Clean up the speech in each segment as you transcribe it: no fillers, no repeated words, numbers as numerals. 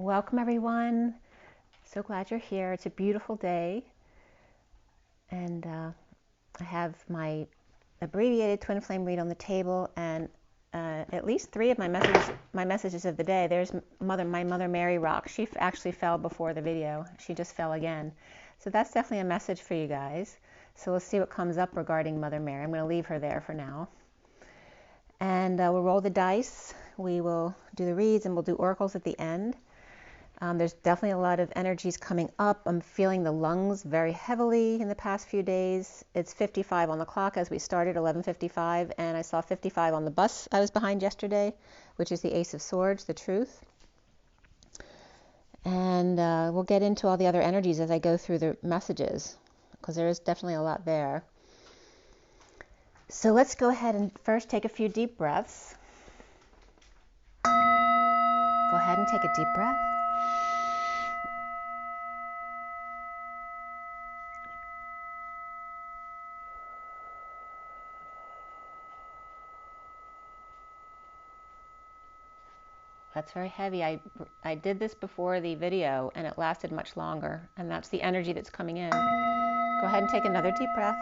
Welcome everyone. So glad you're here. It's a beautiful day, and I have my abbreviated twin flame read on the table, and at least 3 of my messages of the day. There's my Mother Mary rock. She actually fell before the video. She just fell again. So that's definitely a message for you guys. So we'll see what comes up regarding Mother Mary. I'm going to leave her there for now. And we'll roll the dice. We will do the reads, and we'll do oracles at the end. There's definitely a lot of energies coming up. I'm feeling the lungs very heavily in the past few days. It's 55 on the clock as we started, 11:55, and I saw 55 on the bus I was behind yesterday, which is the Ace of Swords, the truth. And we'll get into all the other energies as I go through the messages, because there is definitely a lot there. So let's go ahead and first take a few deep breaths. Go ahead and take a deep breath. That's very heavy. I did this before the video and it lasted much longer, and that's the energy that's coming in. Go ahead and take another deep breath.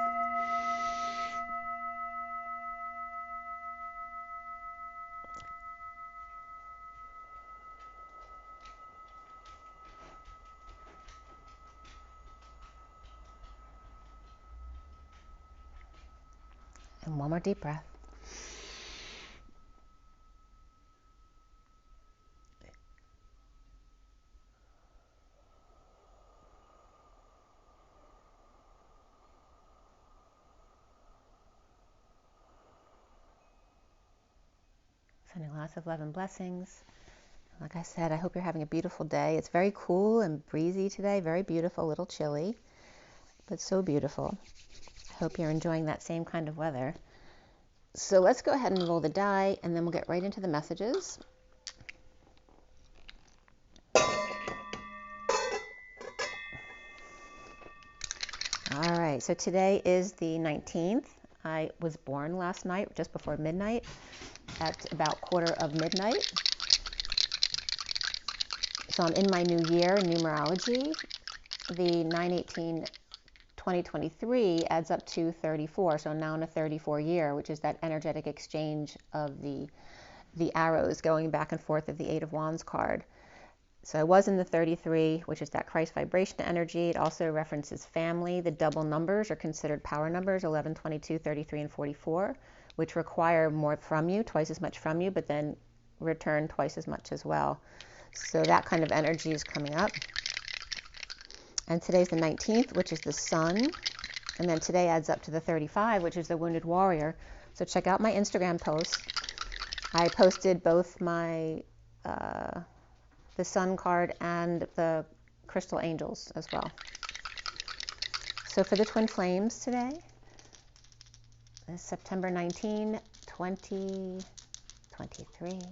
And one more deep breath. Sending lots of love and blessings. Like I said, I hope you're having a beautiful day. It's very cool and breezy today, very beautiful, a little chilly, but so beautiful. I hope you're enjoying that same kind of weather. So let's go ahead and roll the die, and then we'll get right into the messages. All right, so today is the 19th. I was born last night, just before midnight, at about quarter of midnight. So I'm in my new year, numerology. The 9/18/2023 adds up to 34, so now in a 34 year, which is that energetic exchange of the arrows going back and forth of the 8 of Wands card. So I was in the 33, which is that Christ vibration energy. It also references family. The double numbers are considered power numbers, 11, 22, 33, and 44, which require more from you, twice as much from you, but then return twice as much as well. So that kind of energy is coming up. And today's the 19th, which is the sun. And then today adds up to the 35, which is the wounded warrior. So check out my Instagram posts. I posted both my the sun card and the crystal angels as well. So for the twin flames today, is September 19, 2023.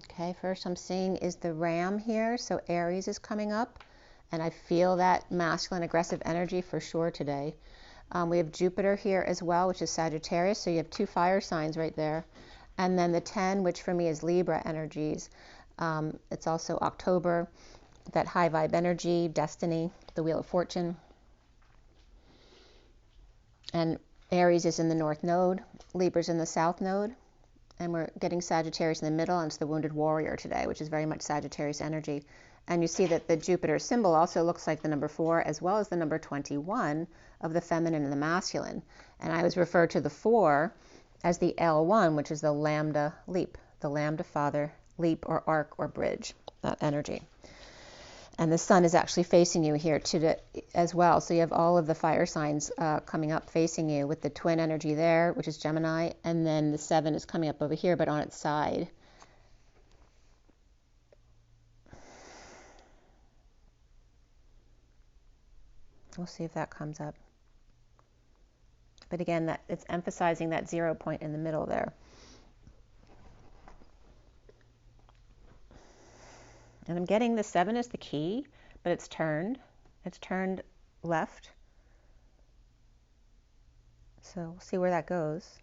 Okay, first I'm seeing is the ram here. So Aries is coming up, and I feel that masculine aggressive energy for sure today. We have Jupiter here as well, which is Sagittarius. So you have 2 fire signs right there. And then the 10, which for me is Libra energies. It's also October, that high vibe energy, destiny, the Wheel of Fortune. And Aries is in the North Node, Libra's in the South Node, and we're getting Sagittarius in the middle, and it's the wounded warrior today, which is very much Sagittarius energy. And you see that the Jupiter symbol also looks like the number 4 as well as the number 21 of the feminine and the masculine. And I always refer to the 4 as the L1, which is the lambda leap, the lambda father leap or arc or bridge, that energy. And the sun is actually facing you here as well. So you have all of the fire signs coming up facing you with the twin energy there, which is Gemini, and then the 7 is coming up over here, but on its side. We'll see if that comes up. But again, that it's emphasizing that 0 point in the middle there. And I'm getting the 7 is the key, but it's turned. It's turned left. So we'll see where that goes.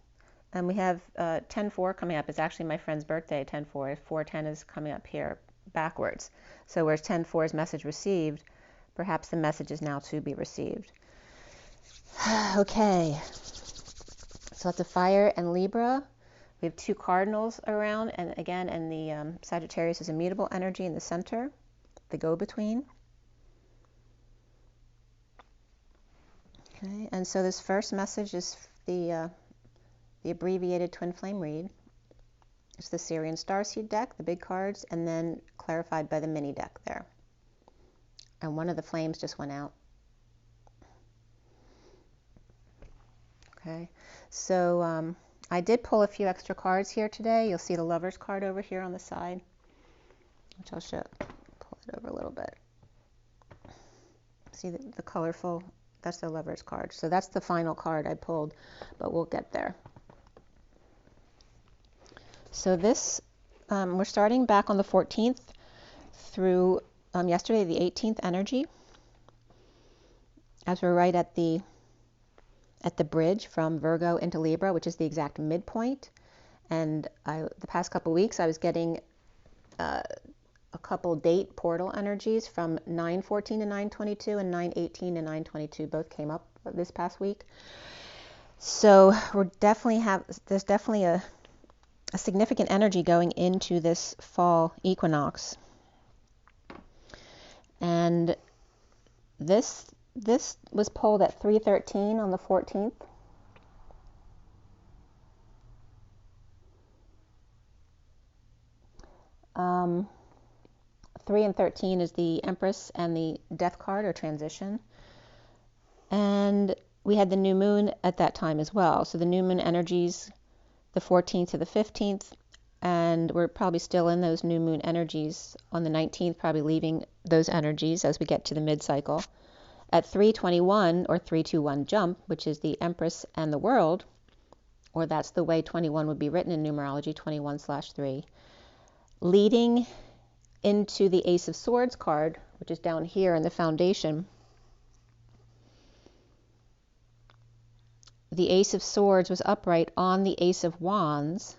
And we have 10-4 coming up. It's actually my friend's birthday, 10-4. 410 is coming up here backwards. So whereas 10-4 is message received, perhaps the message is now to be received. Okay, so that's a fire and Libra. We have two cardinals around, and again, and the Sagittarius is immutable energy in the center, the go-between. Okay, and so this first message is the abbreviated twin flame read. It's the SIRIAN Starseed deck, the big cards, and then clarified by the mini deck there. And one of the flames just went out. Okay, so I did pull a few extra cards here today. You'll see the Lover's card over here on the side, which I'll show. Pull it over a little bit. See the colorful, that's the Lover's card. So that's the final card I pulled, but we'll get there. So this, we're starting back on the 14th through yesterday, the 18th energy, as we're right at the bridge from Virgo into Libra, which is the exact midpoint. And the past couple weeks, I was getting a couple date portal energies from 9/14 to 9/22 and 9/18 to 9/22. Both came up this past week. So there's definitely a significant energy going into this fall equinox. And this was pulled at 3:13 on the 14th. Three and 13 is the Empress and the Death card, or transition. And we had the new moon at that time as well. So the new moon energies, the 14th to the 15th, and we're probably still in those new moon energies on the 19th, probably leaving those energies as we get to the mid-cycle. At 3:21 or 3:21 jump, which is the Empress and the World, or that's the way 21 would be written in numerology, 21/3, leading into the Ace of Swords card, which is down here in the foundation. The Ace of Swords was upright on the Ace of Wands,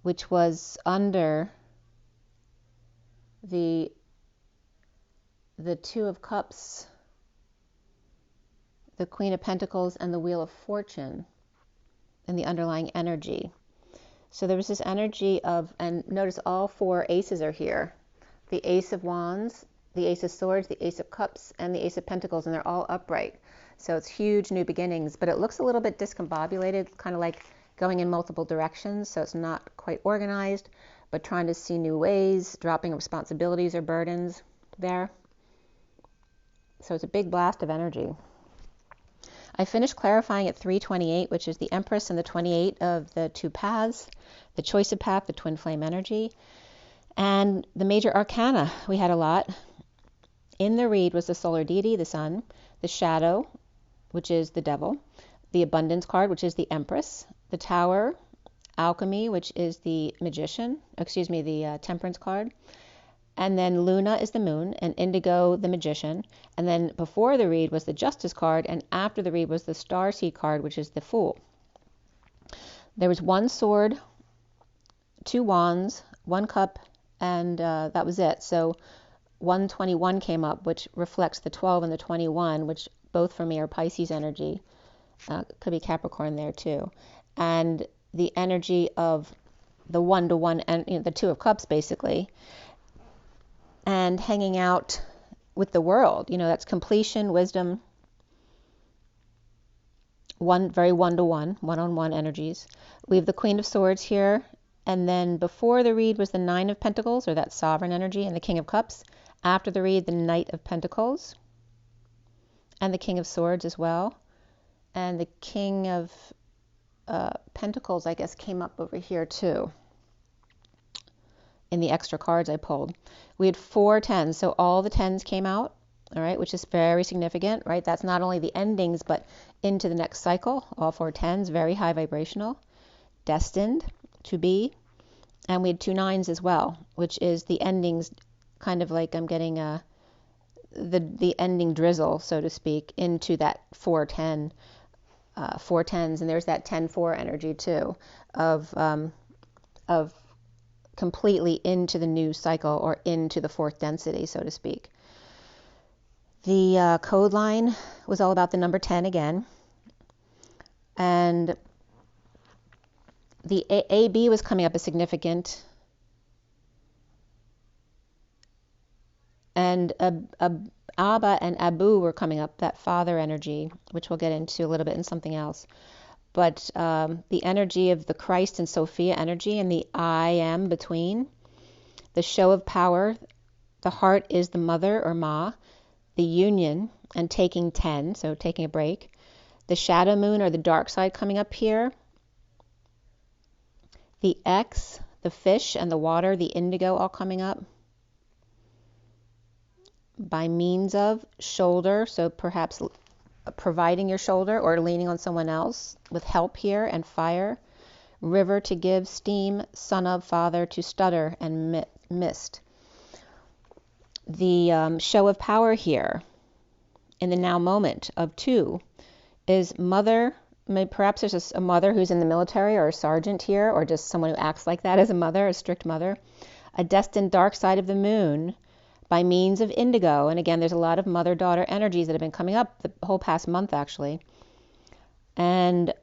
which was under the Two of Cups, the Queen of Pentacles, and the Wheel of Fortune in the underlying energy. So there was this energy of, and notice all four aces are here. The Ace of Wands, the Ace of Swords, the Ace of Cups, and the Ace of Pentacles, and they're all upright. So it's huge new beginnings, but it looks a little bit discombobulated, kind of like going in multiple directions. So it's not quite organized, but trying to see new ways, dropping responsibilities or burdens there. So it's a big blast of energy. I finished clarifying at 3:28, which is the Empress and the 28 of the two paths, the choice of path, the twin flame energy, and the major arcana. We had a lot. In the read was the solar deity, the sun, the shadow, which is the devil, the abundance card, which is the Empress, the tower, alchemy, which is the magician, the temperance card, and then Luna is the moon, and indigo the magician, and then before the read was the justice card, and after the read was the starseed card, which is the fool. There was one sword, two wands, one cup, and that was it. So 121 came up, which reflects the 12 and the 21, which both for me are Pisces energy. Could be Capricorn there too. And the energy of the 1-to-1, and the Two of Cups basically, and hanging out with the world. That's completion, wisdom, very 1-to-1, one-on-one energies. We have the Queen of Swords here, and then before the read was the Nine of Pentacles, or that sovereign energy, and the King of Cups. After the read, the Knight of Pentacles, and the King of Swords as well. And the King of Pentacles, I guess, came up over here too in the extra cards I pulled. We had 4 tens, so all the tens came out, all right, which is very significant, right? That's not only the endings, but into the next cycle. All 4 tens, very high vibrational, destined to be. And we had 2 nines as well, which is the endings, kind of like I'm getting the ending drizzle, so to speak, into that 4-10, 4 tens, and there's that 10-4 energy too of completely into the new cycle or into the fourth density, so to speak. The code line was all about the number 10 again. And the AB was coming up as significant. And Abba and Abu were coming up, that father energy, which we'll get into a little bit in something else. But the energy of the Christ and Sophia energy and the I am between, the show of power, the heart is the mother or ma, the union and taking 10, so taking a break, the shadow moon or the dark side coming up here, the X, the fish and the water, the indigo all coming up. By means of shoulder, so perhaps providing your shoulder or leaning on someone else with help here, and fire, river to give, steam, son of, father to stutter, and mist. The show of power here in the now moment of 2 is mother. Perhaps there's a mother who's in the military or a sergeant here, or just someone who acts like that as a mother, a strict mother. A destined dark side of the moon by means of indigo. And again, there's a lot of mother-daughter energies that have been coming up the whole past month, actually. And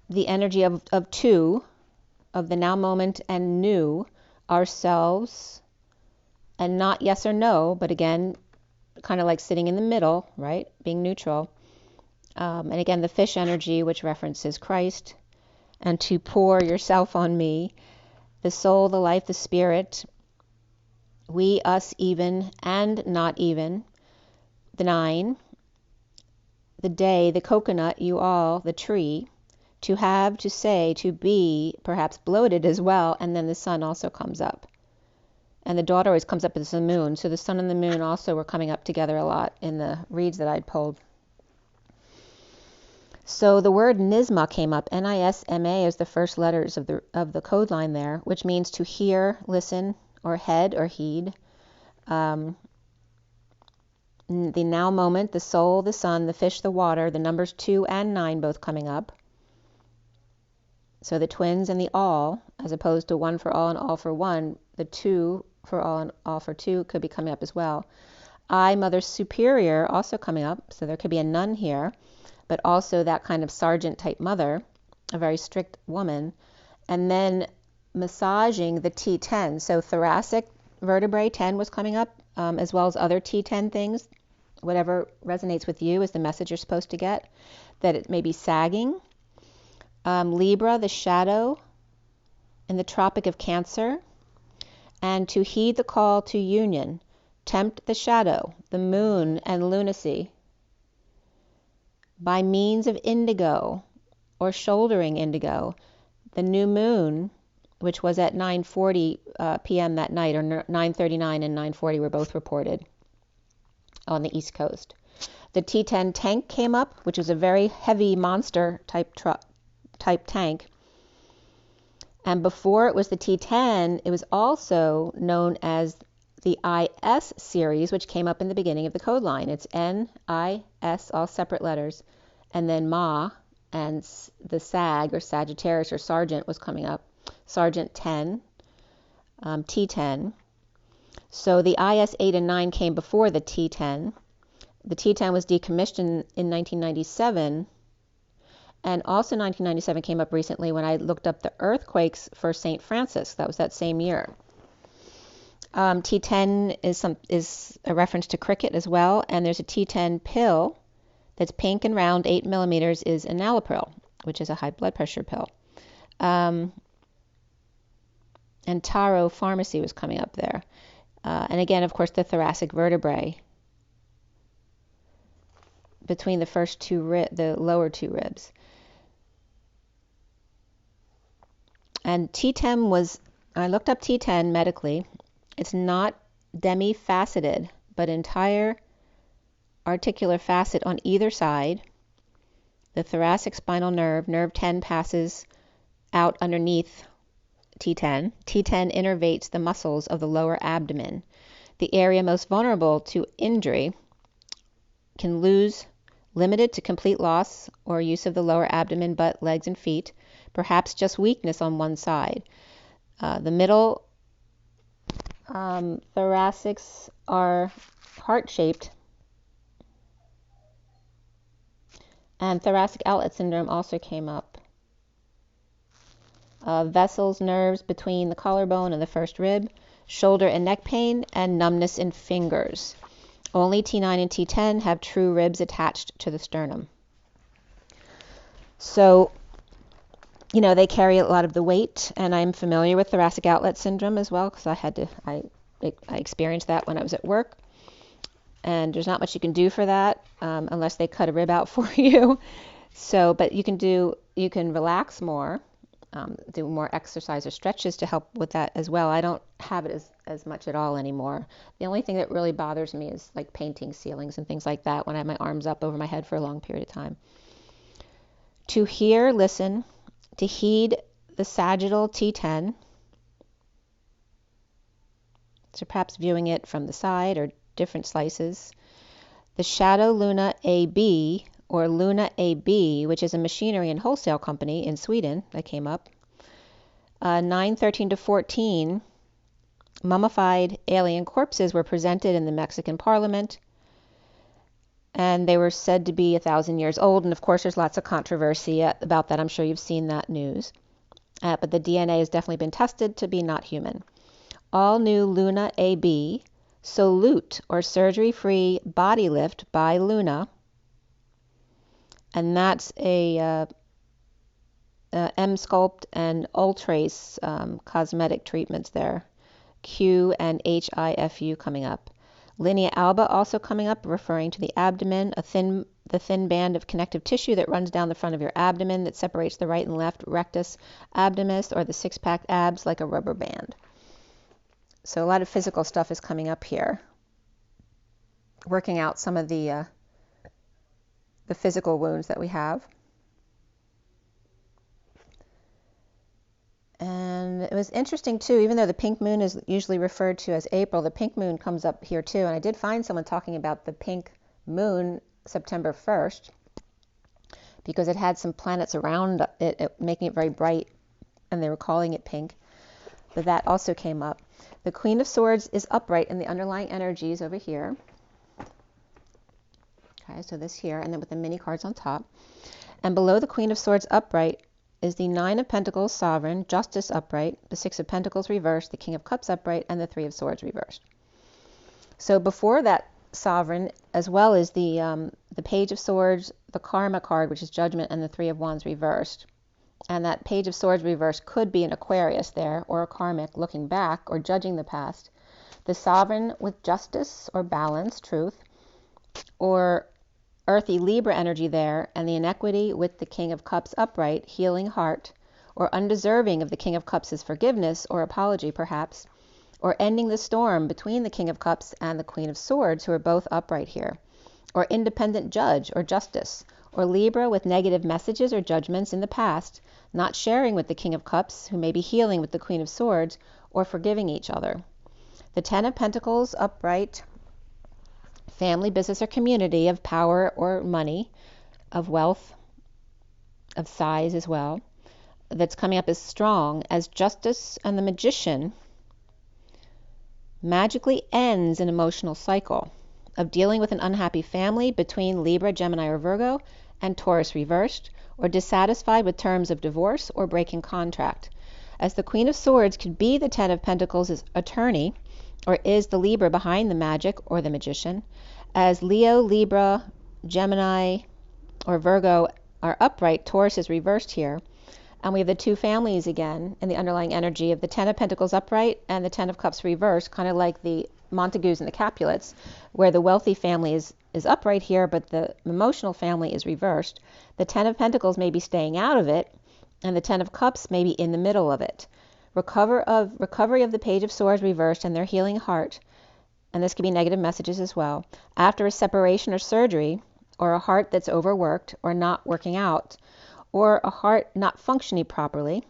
the energy of 2, of the now moment and new, ourselves, and not yes or no, but again, kind of like sitting in the middle, right? Being neutral. And again, the fish energy, which references Christ, and to pour yourself on me, the soul, the life, the spirit, we, us, even, and not even, the 9, the day, the coconut, you all, the tree, to have, to say, to be, perhaps bloated as well, and then the sun also comes up. And the daughter always comes up as the moon, so the sun and the moon also were coming up together a lot in the reads that I'd pulled. So the word nisma came up, N-I-S-M-A, as the first letters of the code line there, which means to hear, listen, or head or heed. The now moment, the soul, the sun, the fish, the water, the numbers 2 and 9 both coming up. So the twins and the all, as opposed to 1 for all and all for 1, the 2 for all and all for 2 could be coming up as well. I, Mother Superior, also coming up, so there could be a nun here, but also that kind of sergeant type mother, a very strict woman. And then massaging the T10, so thoracic vertebrae 10 was coming up, as well as other T10 things. Whatever resonates with you is the message you're supposed to get, that it may be sagging. Libra, the shadow in the Tropic of Cancer, and to heed the call to union, tempt the shadow, the moon and lunacy, by means of indigo or shouldering indigo, the new moon, which was at 9:40 p.m. that night, or 9:39 and 9:40 were both reported on the East Coast. The T10 tank came up, which is a very heavy monster type tank. And before it was the T10, it was also known as the IS series, which came up in the beginning of the code line. It's N-I-S, all separate letters. And then Ma and the SAG, or Sagittarius, or Sergeant was coming up. Sergeant 10, T10. So the IS 8 and 9 came before the T10. The T10 was decommissioned in 1997. And also 1997 came up recently when I looked up the earthquakes for St. Francis. That was that same year. T10 is a reference to cricket as well. And there's a T10 pill that's pink and round, 8 millimeters, is enalapril, which is a high blood pressure pill. And Taro Pharmacy was coming up there. And again, of course, the thoracic vertebrae between the first the lower 2 ribs. And T10 was, I looked up T10 medically. It's not demi-faceted, but entire articular facet on either side. The thoracic spinal nerve, nerve 10, passes out underneath T10. T10 innervates the muscles of the lower abdomen. The area most vulnerable to injury can lose, limited to complete loss or use of the lower abdomen, butt, legs, and feet, perhaps just weakness on one side. The middle thoracics are heart-shaped, and thoracic outlet syndrome also came up. Vessels, nerves between the collarbone and the first rib, shoulder and neck pain, and numbness in fingers. Only T9 and T10 have true ribs attached to the sternum. So, you know, they carry a lot of the weight, and I'm familiar with thoracic outlet syndrome as well, because I experienced that when I was at work. And there's not much you can do for that unless they cut a rib out for you. So, but you can relax more, do more exercise or stretches to help with that as well. I don't have it as much at all anymore. The only thing that really bothers me is like painting ceilings and things like that when I have my arms up over my head for a long period of time. To hear, listen, to heed the sagittal T10, so perhaps viewing it from the side or different slices. The shadow Luna AB, or Luna AB, which is a machinery and wholesale company in Sweden that came up. 9/13 to 14, mummified alien corpses were presented in the Mexican parliament, and they were said to be 1,000 years old. And of course, there's lots of controversy about that. I'm sure you've seen that news. But the DNA has definitely been tested to be not human. All new Luna AB, Solute, or surgery-free body lift by Luna. And that's a M-Sculpt and Ultrace cosmetic treatments there. Q and HIFU coming up. Linea alba also coming up, referring to the abdomen, the thin band of connective tissue that runs down the front of your abdomen that separates the right and left rectus abdominis, or the six-pack abs, like a rubber band. So a lot of physical stuff is coming up here, working out some of the physical wounds that we have. And it was interesting too, even though the pink moon is usually referred to as April, the pink moon comes up here too. And I did find someone talking about the pink moon September 1st because it had some planets around it making it very bright, and they were calling it pink. But that also came up. The Queen of Swords is upright in the underlying energies over here. Okay, so this here, and then with the mini cards on top. And below the Queen of Swords upright is the Nine of Pentacles sovereign, Justice upright, the Six of Pentacles reversed, the King of Cups upright, and the Three of Swords reversed. So before that sovereign, as well as the Page of Swords, the Karma card, which is Judgment, and the Three of Wands reversed. And that Page of Swords reversed could be an Aquarius there, or a karmic looking back or judging the past. The sovereign with justice or balance, truth, or earthy Libra energy there, and the inequity with the King of Cups upright, healing heart, or undeserving of the King of Cups' forgiveness or apology perhaps, or ending the storm between the King of Cups and the Queen of Swords, who are both upright here, or independent judge or justice, or Libra with negative messages or judgments in the past, not sharing with the King of Cups, who may be healing with the Queen of Swords, or forgiving each other. The Ten of Pentacles upright, family, business, or community of power or money, of wealth, of size as well, that's coming up as strong as Justice, and the Magician magically ends an emotional cycle of dealing with an unhappy family between Libra, Gemini, or Virgo, and Taurus reversed, or dissatisfied with terms of divorce or breaking contract. As the Queen of Swords could be the Ten of Pentacles' attorney, or is the Libra behind the magic or the magician, as Leo, Libra, Gemini, or Virgo are upright, Taurus is reversed here. And we have the two families again in the underlying energy of the Ten of Pentacles upright and the Ten of Cups reversed, kind of like the Montagues and the Capulets, where the wealthy family is upright here, but the emotional family is reversed. The Ten of Pentacles may be staying out of it, and the Ten of Cups may be in the middle of it. Recovery of the Page of Swords reversed and their healing heart, and this could be negative messages as well, after a separation or surgery, or a heart that's overworked or not working out, or a heart not functioning properly.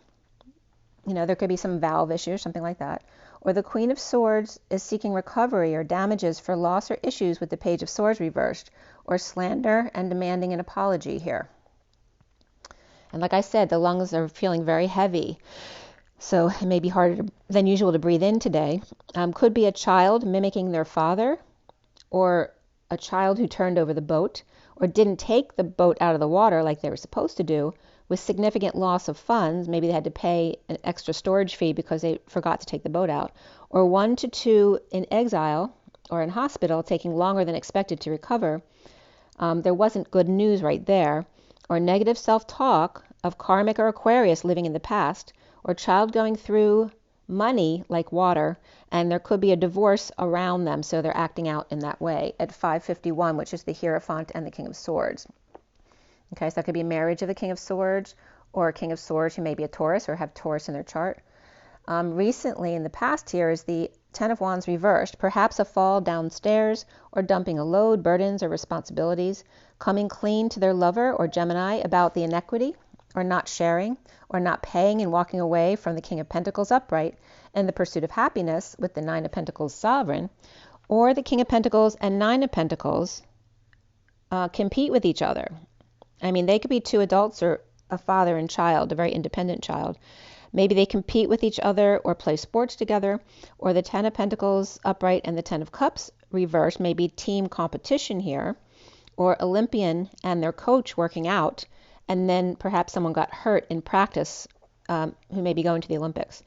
You know, there could be some valve issue or something like that. Or the Queen of Swords is seeking recovery or damages for loss or issues with the Page of Swords reversed, or slander and demanding an apology here. And like I said, the lungs are feeling very heavy. So it may be harder than usual to breathe in today. Could be a child mimicking their father, or a child who turned over the boat, or didn't take the boat out of the water like they were supposed to do, with significant loss of funds. Maybe they had to pay an extra storage fee because they forgot to take the boat out. Or 1 to 2 in exile or in hospital, taking longer than expected to recover. There wasn't good news right there. Or negative self-talk of karmic or Aquarius living in the past, or child going through money like water, and there could be a divorce around them, so they're acting out in that way at 551, which is the Hierophant and the King of Swords. Okay, so that could be a marriage of the King of Swords, or a King of Swords who may be a Taurus or have Taurus in their chart. Recently, in the past here, is the Ten of Wands reversed, perhaps a fall downstairs, or dumping a load, burdens, or responsibilities, coming clean to their lover or Gemini about the inequity, or not sharing, or not paying and walking away from the King of Pentacles upright in the pursuit of happiness with the Nine of Pentacles sovereign, or the King of Pentacles and Nine of Pentacles compete with each other. I mean, they could be two adults or a father and child, a very independent child. Maybe they compete with each other or play sports together, or the Ten of Pentacles upright and the Ten of Cups reversed, maybe team competition here, or Olympian and their coach working out, and then perhaps someone got hurt in practice who may be going to the Olympics.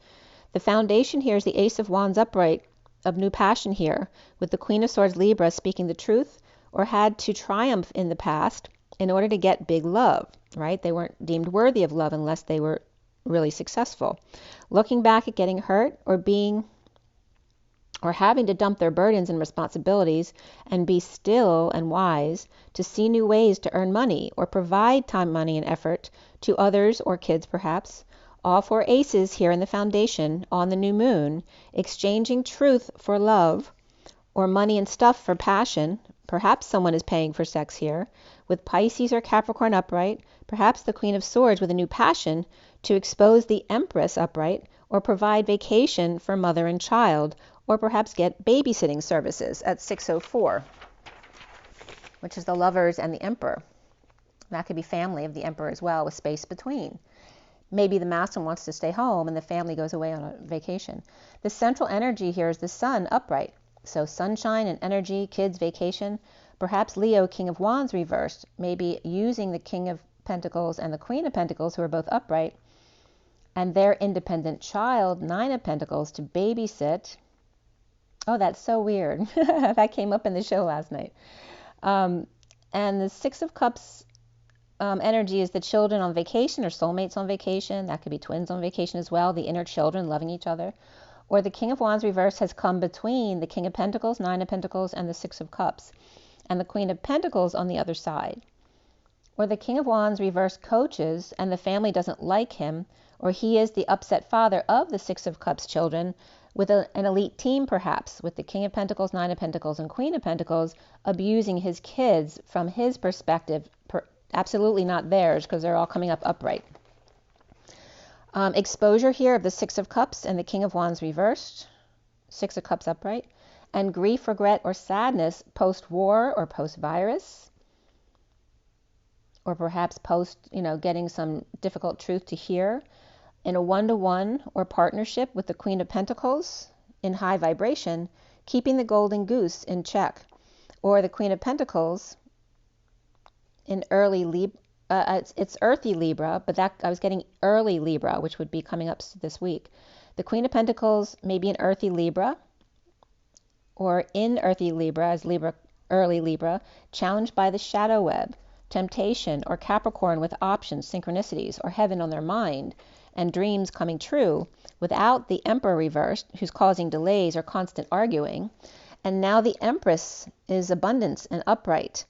The foundation here is the Ace of Wands upright of new passion here, with the Queen of Swords Libra speaking the truth, or had to triumph in the past in order to get big love, right? They weren't deemed worthy of love unless they were really successful. Looking back at getting hurt or having to dump their burdens and responsibilities and be still and wise to see new ways to earn money or provide time, money, and effort to others or kids perhaps. All 4 aces here in the foundation on the new moon, exchanging truth for love, or money and stuff for passion. Perhaps someone is paying for sex here, with Pisces or Capricorn upright, perhaps the Queen of Swords with a new passion to expose the Empress upright, or provide vacation for mother and child, or perhaps get babysitting services at 604, which is the Lovers and the Emperor. That could be family of the Emperor as well, with space between. Maybe the masculine wants to stay home and the family goes away on a vacation. The central energy here is the Sun upright. So sunshine and energy, kids, vacation. Perhaps Leo, King of Wands reversed, maybe using the King of Pentacles and the Queen of Pentacles, who are both upright, and their independent child, Nine of Pentacles, to babysit. Oh, that's so weird. That came up in the show last night. And the Six of Cups energy is the children on vacation or soulmates on vacation. That could be twins on vacation as well, the inner children loving each other. Or the King of Wands reverse has come between the King of Pentacles, Nine of Pentacles, and the Six of Cups, and the Queen of Pentacles on the other side. Or the King of Wands reverse coaches and the family doesn't like him, or he is the upset father of the Six of Cups children with an elite team perhaps, with the King of Pentacles, Nine of Pentacles, and Queen of Pentacles abusing his kids from his perspective, absolutely not theirs, because they're all coming up upright. Exposure here of the Six of Cups and the King of Wands reversed, Six of Cups upright, and grief, regret, or sadness post-war or post-virus, or perhaps post, getting some difficult truth to hear, in a one-to-one or partnership with the Queen of Pentacles in high vibration, keeping the golden goose in check, or the Queen of Pentacles in early Libra. It's earthy Libra, but that I was getting early Libra, which would be coming up this week. The Queen of Pentacles may be in earthy Libra, or in earthy Libra as Libra, early Libra, challenged by the shadow web, temptation, or Capricorn with options, synchronicities, or heaven on their mind, and dreams coming true, without the Emperor reversed, who's causing delays or constant arguing. And now the Empress is abundance and upright,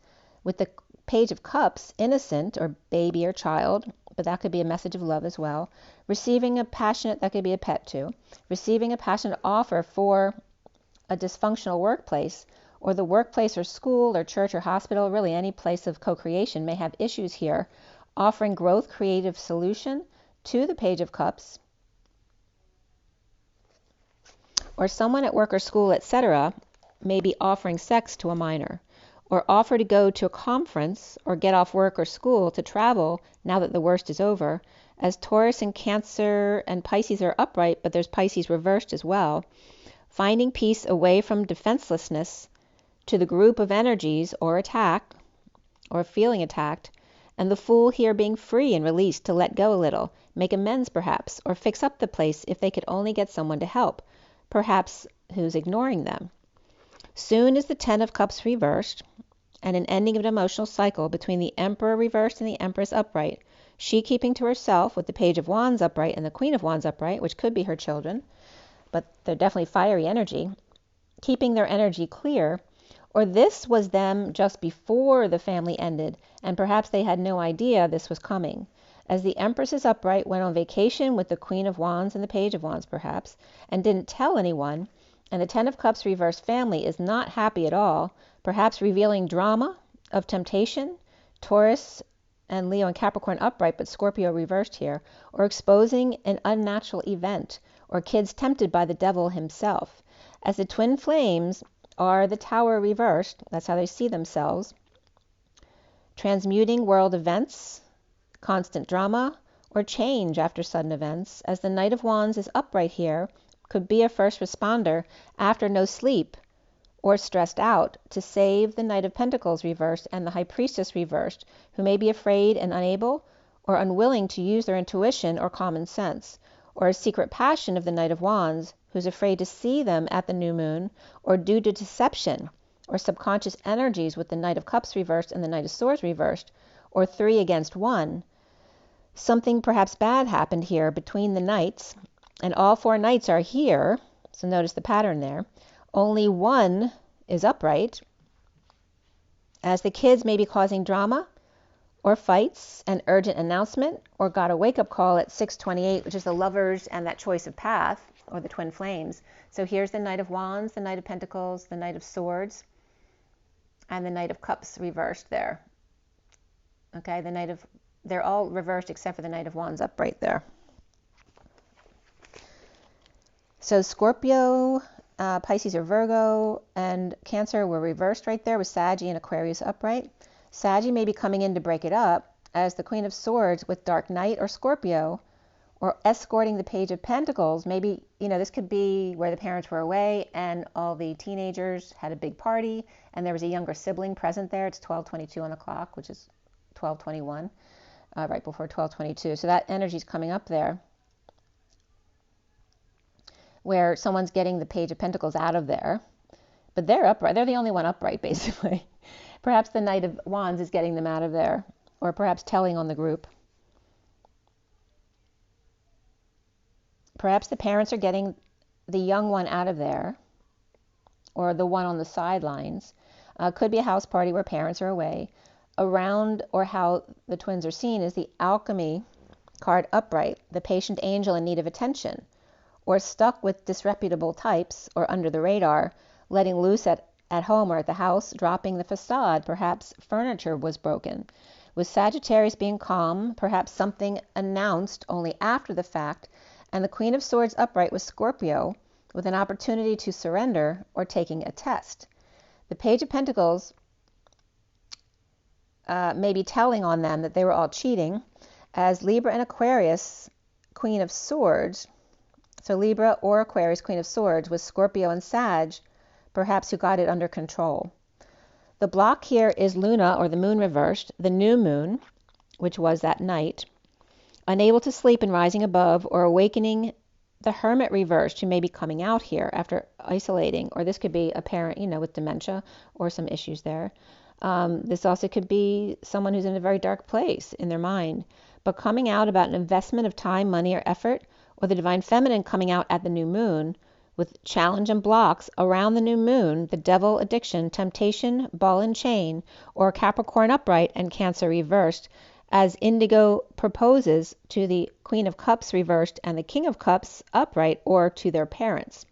with the Page of Cups, innocent or baby or child, but that could be a message of love as well. Receiving a passionate, that could be a pet too, receiving a passionate offer for a dysfunctional workplace, or the workplace or school or church or hospital, really any place of co-creation may have issues here, offering growth, creative solution to the Page of Cups. Or someone at work or school, etc., may be offering sex to a minor. or offer to go to a conference or get off work or school to travel now that the worst is over, as Taurus and Cancer and Pisces are upright, but there's Pisces reversed as well, finding peace away from defenselessness to the group of energies or attack, or feeling attacked, and the Fool here being free and released to let go a little, make amends perhaps, or fix up the place if they could only get someone to help, perhaps who's ignoring them. Soon is the Ten of Cups reversed, and an ending of an emotional cycle between the Emperor reversed and the Empress upright, she keeping to herself with the Page of Wands upright and the Queen of Wands upright, which could be her children, but they're definitely fiery energy, keeping their energy clear. Or this was them just before the family ended, and perhaps they had no idea this was coming. As the Empress is upright, went on vacation with the Queen of Wands and the Page of Wands perhaps, and didn't tell anyone, and the Ten of Cups reversed family is not happy at all, perhaps revealing drama of temptation, Taurus and Leo and Capricorn upright, but Scorpio reversed here, or exposing an unnatural event, or kids tempted by the devil himself. As the twin flames are the Tower reversed, that's how they see themselves, transmuting world events, constant drama, or change after sudden events, as the Knight of Wands is upright here, could be a first responder after no sleep or stressed out to save the Knight of Pentacles reversed and the High Priestess reversed, who may be afraid and unable or unwilling to use their intuition or common sense, or a secret passion of the Knight of Wands, who's afraid to see them at the new moon, or due to deception or subconscious energies with the Knight of Cups reversed and the Knight of Swords reversed, or 3 against 1. Something perhaps bad happened here between the knights, and all 4 knights are here, so notice the pattern there. Only 1 is upright, as the kids may be causing drama or fights, an urgent announcement, or got a wake-up call at 6:28, which is the Lovers and that choice of path, or the twin flames. So here's the Knight of Wands, the Knight of Pentacles, the Knight of Swords, and the Knight of Cups reversed there. Okay, they're all reversed except for the Knight of Wands upright there. So Scorpio, Pisces or Virgo, and Cancer were reversed right there with Saggy and Aquarius upright. Saggy may be coming in to break it up as the Queen of Swords with Dark Knight or Scorpio, or escorting the Page of Pentacles. Maybe, this could be where the parents were away and all the teenagers had a big party and there was a younger sibling present there. It's 12:22 on the clock, which is 12:21, right before 12:22. So that energy is coming up there, where someone's getting the Page of Pentacles out of there. But they're upright. They're the only one upright, basically. Perhaps the Knight of Wands is getting them out of there, or perhaps telling on the group. Perhaps the parents are getting the young one out of there, or the one on the sidelines. Could be a house party where parents are away. Around, or how the twins are seen, is the Alchemy card upright, the patient angel in need of attention, or stuck with disreputable types, or under the radar, letting loose at home or at the house, dropping the facade. Perhaps furniture was broken. With Sagittarius being calm, perhaps something announced only after the fact, and the Queen of Swords upright with Scorpio, with an opportunity to surrender or taking a test. The Page of Pentacles may be telling on them that they were all cheating, as Libra and Aquarius, Queen of Swords, so Libra or Aquarius, Queen of Swords, with Scorpio and Sag, perhaps who got it under control. The block here is Luna, or the moon reversed, the new moon, which was that night, unable to sleep and rising above, or awakening the Hermit reversed, who may be coming out here after isolating, or this could be a parent, with dementia or some issues there. This also could be someone who's in a very dark place in their mind, but coming out about an investment of time, money, or effort, or the Divine Feminine coming out at the new moon with challenge and blocks around the new moon, the devil, addiction, temptation, ball and chain, or Capricorn upright and Cancer reversed, as Indigo proposes to the Queen of Cups reversed and the King of Cups upright, or to their parents.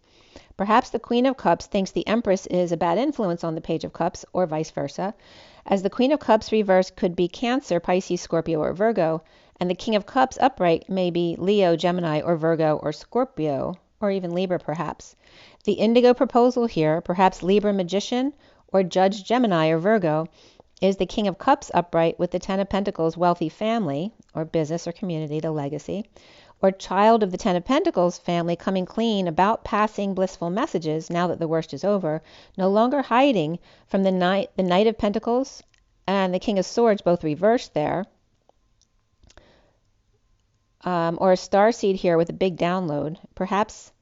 Perhaps the Queen of Cups thinks the Empress is a bad influence on the Page of Cups, or vice versa, as the Queen of Cups reversed could be Cancer, Pisces, Scorpio, or Virgo, and the King of Cups upright may be Leo, Gemini, or Virgo, or Scorpio, or even Libra perhaps. The Indigo proposal here, perhaps Libra magician, or Judge Gemini or Virgo is the King of Cups upright with the Ten of Pentacles, wealthy family or business or community, the legacy, or child of the Ten of Pentacles family coming clean about passing blissful messages now that the worst is over, no longer hiding from the Knight of Pentacles and the King of Swords, both reversed there, or a starseed here with a big download, perhaps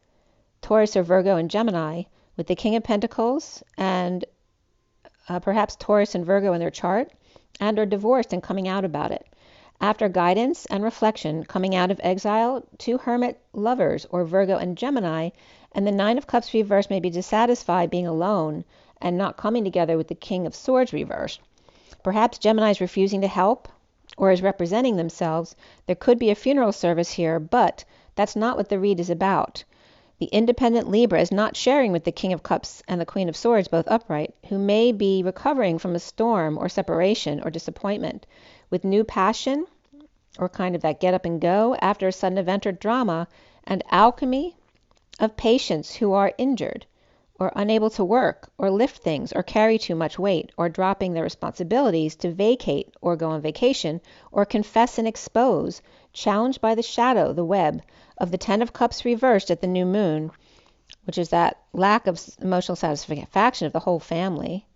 Taurus or Virgo and Gemini with the King of Pentacles and perhaps Taurus and Virgo in their chart, and are divorced and coming out about it. After guidance and reflection, coming out of exile, 2 hermit lovers, or Virgo and Gemini, and the Nine of Cups reversed may be dissatisfied being alone and not coming together with the King of Swords reversed. Perhaps Gemini is refusing to help or is representing themselves. There could be a funeral service here, but that's not what the read is about. The independent Libra is not sharing with the King of Cups and the Queen of Swords, both upright, who may be recovering from a storm or separation or disappointment, with new passion or kind of that get up and go after a sudden event or drama, and alchemy of patients who are injured or unable to work or lift things or carry too much weight or dropping their responsibilities to vacate or go on vacation or confess and expose, challenged by the shadow, the web, of the Ten of Cups reversed at the new moon, which is that lack of emotional satisfaction of the whole family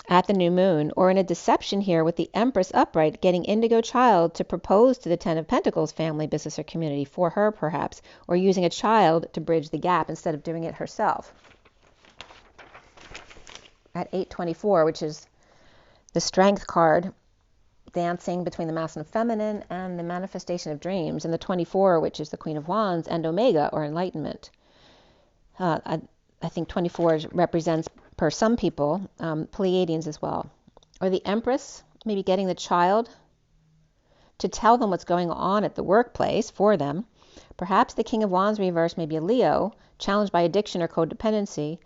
at the new moon, or in a deception here with the Empress upright getting indigo child to propose to the Ten of Pentacles family, business, or community for her perhaps, or using a child to bridge the gap instead of doing it herself. At 824, which is the Strength card, dancing between the masculine and feminine and the manifestation of dreams, and the 24, which is the Queen of Wands, and Omega, or enlightenment. I think 24 represents, per some people, Pleiadians as well. Or the Empress, maybe getting the child to tell them what's going on at the workplace for them. Perhaps the King of Wands reversed may be a Leo, challenged by addiction or codependency,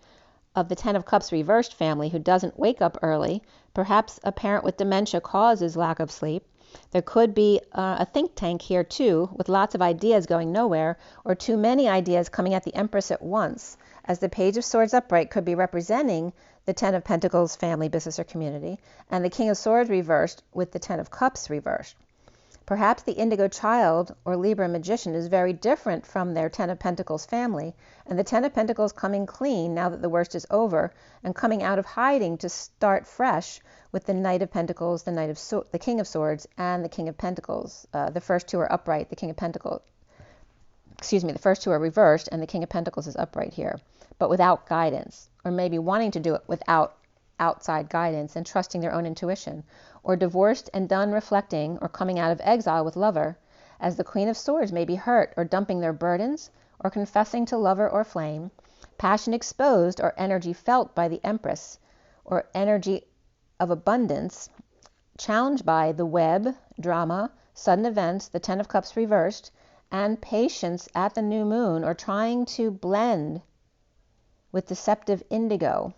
of the Ten of Cups reversed family who doesn't wake up early. Perhaps a parent with dementia causes lack of sleep. There could be a think tank here too, with lots of ideas going nowhere, or too many ideas coming at the Empress at once, as the Page of Swords upright could be representing the Ten of Pentacles family, business, or community, and the King of Swords reversed with the Ten of Cups reversed. Perhaps the indigo child or Libra magician is very different from their Ten of Pentacles family, and the Ten of Pentacles coming clean now that the worst is over, and coming out of hiding to start fresh with the Knight of Pentacles, the King of Swords, and the King of Pentacles. The first 2 are upright, the first 2 are reversed, and the King of Pentacles is upright here, but without guidance, or maybe wanting to do it without outside guidance and trusting their own intuition, or divorced and done reflecting or coming out of exile with lover, as the Queen of Swords may be hurt or dumping their burdens or confessing to lover or flame, passion exposed or energy felt by the Empress, or energy of abundance, challenged by the web, drama, sudden events, the Ten of Cups reversed, and patience at the new moon, or trying to blend with deceptive indigo.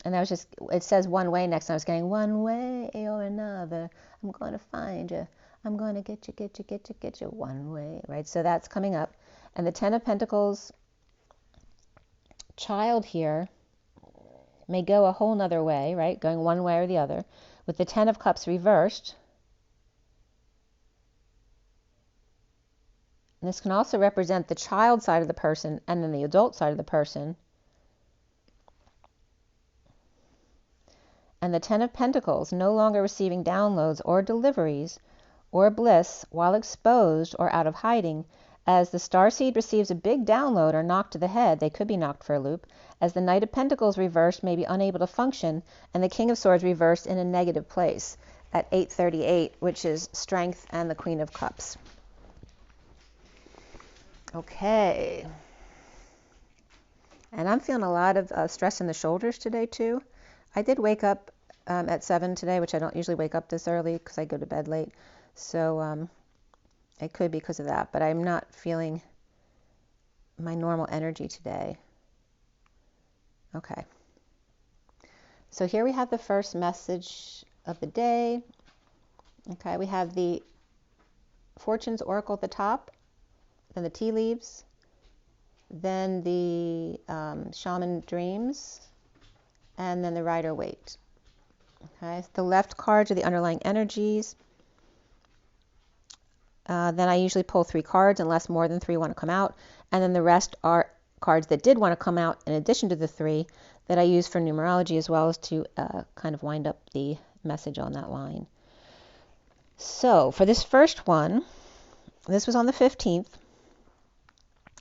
And that was just, it says one way next, and I was getting one way or another. I'm going to find you. I'm going to get you one way, right? So that's coming up. And the Ten of Pentacles child here may go a whole nother way, right? Going one way or the other. With the Ten of Cups reversed. And this can also represent the child side of the person and then the adult side of the person. And the Ten of Pentacles no longer receiving downloads or deliveries or bliss while exposed or out of hiding, as the Starseed receives a big download or knock to the head, they could be knocked for a loop, as the Knight of Pentacles reversed may be unable to function, and the King of Swords reversed in a negative place at 838, which is Strength and the Queen of Cups. Okay. And I'm feeling a lot of stress in the shoulders today too. I did wake up at 7 today, which I don't usually wake up this early because I go to bed late. So it could be because of that, but I'm not feeling my normal energy today. Okay. So here we have the first message of the day. Okay, we have the Fortune's Oracle at the top, then the tea leaves, then the Shaman Dreams, and then the Rider-Waite. Okay, the left cards are the underlying energies. Then I usually pull 3 cards unless more than 3 want to come out, and then the rest are cards that did want to come out in addition to the 3 that I use for numerology, as well as to kind of wind up the message on that line. So for this first one, this was on the 15th,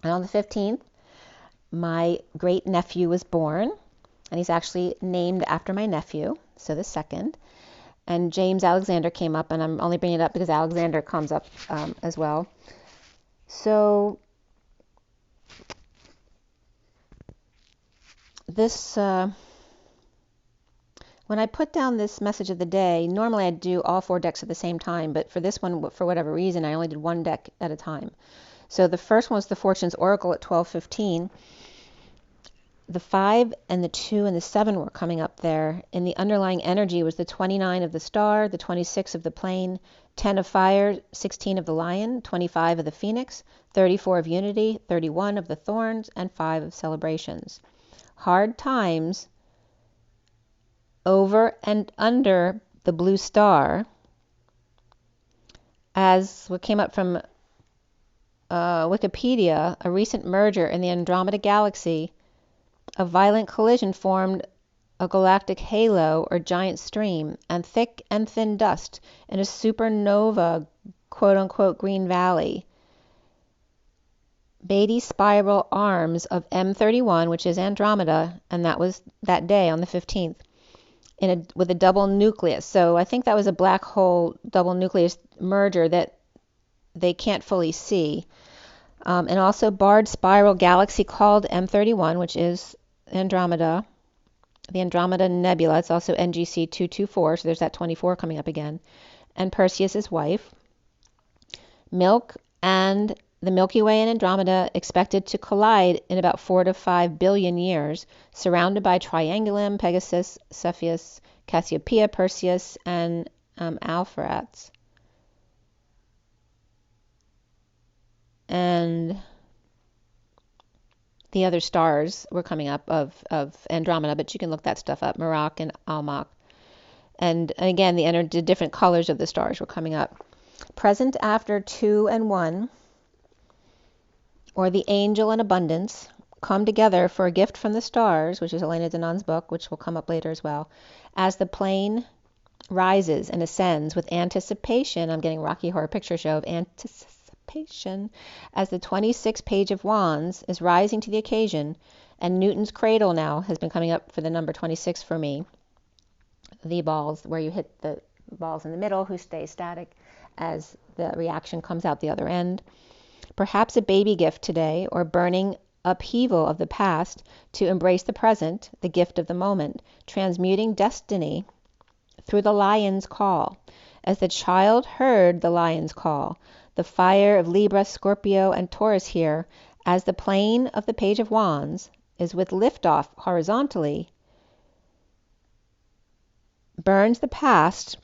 and on the 15th my great nephew was born, and he's actually named after my nephew, so the second. And James Alexander came up, and I'm only bringing it up because Alexander comes up as well. So this, when I put down this message of the day, normally I do all 4 decks at the same time, but for this one, for whatever reason, I only did 1 deck at a time. So the first one was the Fortune's Oracle at 12:15. The 5 and the 2 and the 7 were coming up there. In the underlying energy was the 29 of the Star, the 26 of the Plane, 10 of Fire, 16 of the Lion, 25 of the Phoenix, 34 of Unity, 31 of the Thorns, and 5 of Celebrations. Hard times over and under the blue star, as what came up from Wikipedia, a recent merger in the Andromeda Galaxy. A violent collision formed a galactic halo or giant stream and thick and thin dust in a supernova, quote-unquote, Green Valley. Beatty spiral arms of M31, which is Andromeda, and that was that day on the 15th, with a double nucleus. So I think that was a black hole double nucleus merger that they can't fully see. And also barred spiral galaxy called M31, which is Andromeda, the Andromeda Nebula. It's also NGC 224, so there's that 24 coming up again. And Perseus' wife. Milk and the Milky Way and Andromeda expected to collide in about 4 to 5 billion years, surrounded by Triangulum, Pegasus, Cepheus, Cassiopeia, Perseus, and Alpheratz. And the other stars were coming up of Andromeda, but you can look that stuff up, Merak and Almach. And again, the different colors of the stars were coming up. Present after 2 and 1, or the angel and abundance, come together for a gift from the stars, which is Elena Danon's book, which will come up later as well, as the plane rises and ascends with anticipation. I'm getting Rocky Horror Picture Show of anticipation, as the 26th page of Wands is rising to the occasion, and Newton's cradle now has been coming up for the number 26 for me. The balls, where you hit the balls in the middle, who stay static as the reaction comes out the other end. Perhaps a baby gift today, or burning upheaval of the past to embrace the present, the gift of the moment, transmuting destiny through the lion's call. As the child heard the lion's call, the fire of Libra, Scorpio, and Taurus here, as the plane of the page of Wands is with liftoff horizontally, burns the past,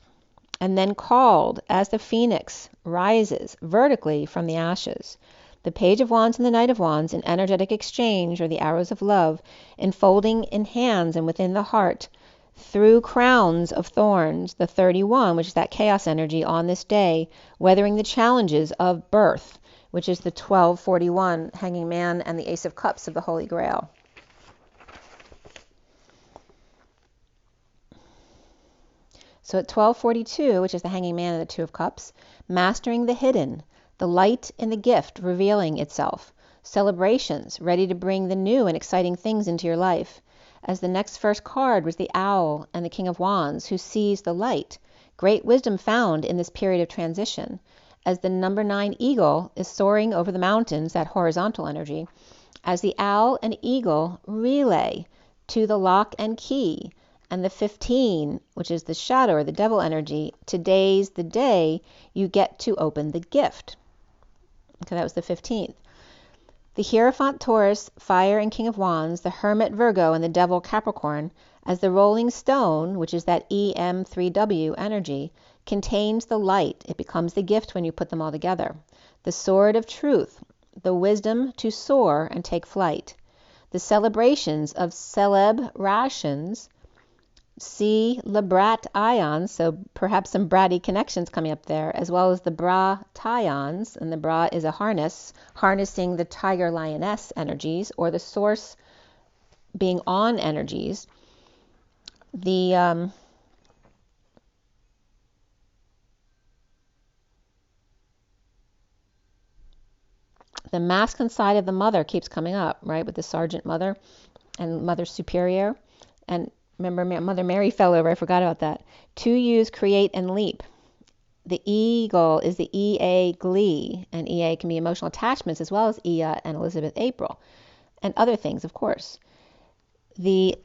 and then called as the phoenix rises vertically from the ashes. The page of Wands and the Knight of Wands in energetic exchange, or the arrows of love, enfolding in hands and within the heart, through crowns of thorns, the 31, which is that chaos energy on this day, weathering the challenges of birth, which is the 1241 Hanging Man and the Ace of Cups of the Holy Grail. So at 1242, which is the Hanging Man and the Two of Cups, mastering the hidden, the light in the gift revealing itself, celebrations ready to bring the new and exciting things into your life. As the next first card was the Owl and the King of Wands, who sees the light. Great wisdom found in this period of transition. As the number 9 Eagle is soaring over the mountains, that horizontal energy. As the Owl and Eagle relay to the lock and key. And the 15, which is the shadow or the devil energy, today's the day you get to open the gift. Okay, that was the 15th. The Hierophant Taurus, Fire and King of Wands, the Hermit Virgo, and the Devil Capricorn, as the Rolling Stone, which is that EM3W energy, contains the light. It becomes the gift when you put them all together. The Sword of Truth, the wisdom to soar and take flight. The celebrations of celeb rations, C, Labrat ions, so perhaps some bratty connections coming up there, as well as the Bra tions, and the Bra is a harness, harnessing the tiger lioness energies, or the source being on energies. The masculine side of the mother keeps coming up, right, with the Sergeant Mother and Mother Superior. And remember, Mother Mary fell over. I forgot about that. 2 U's create and leap. The eagle is the EA glee, and EA can be emotional attachments as well as Ea and Elizabeth April, and other things, of course. The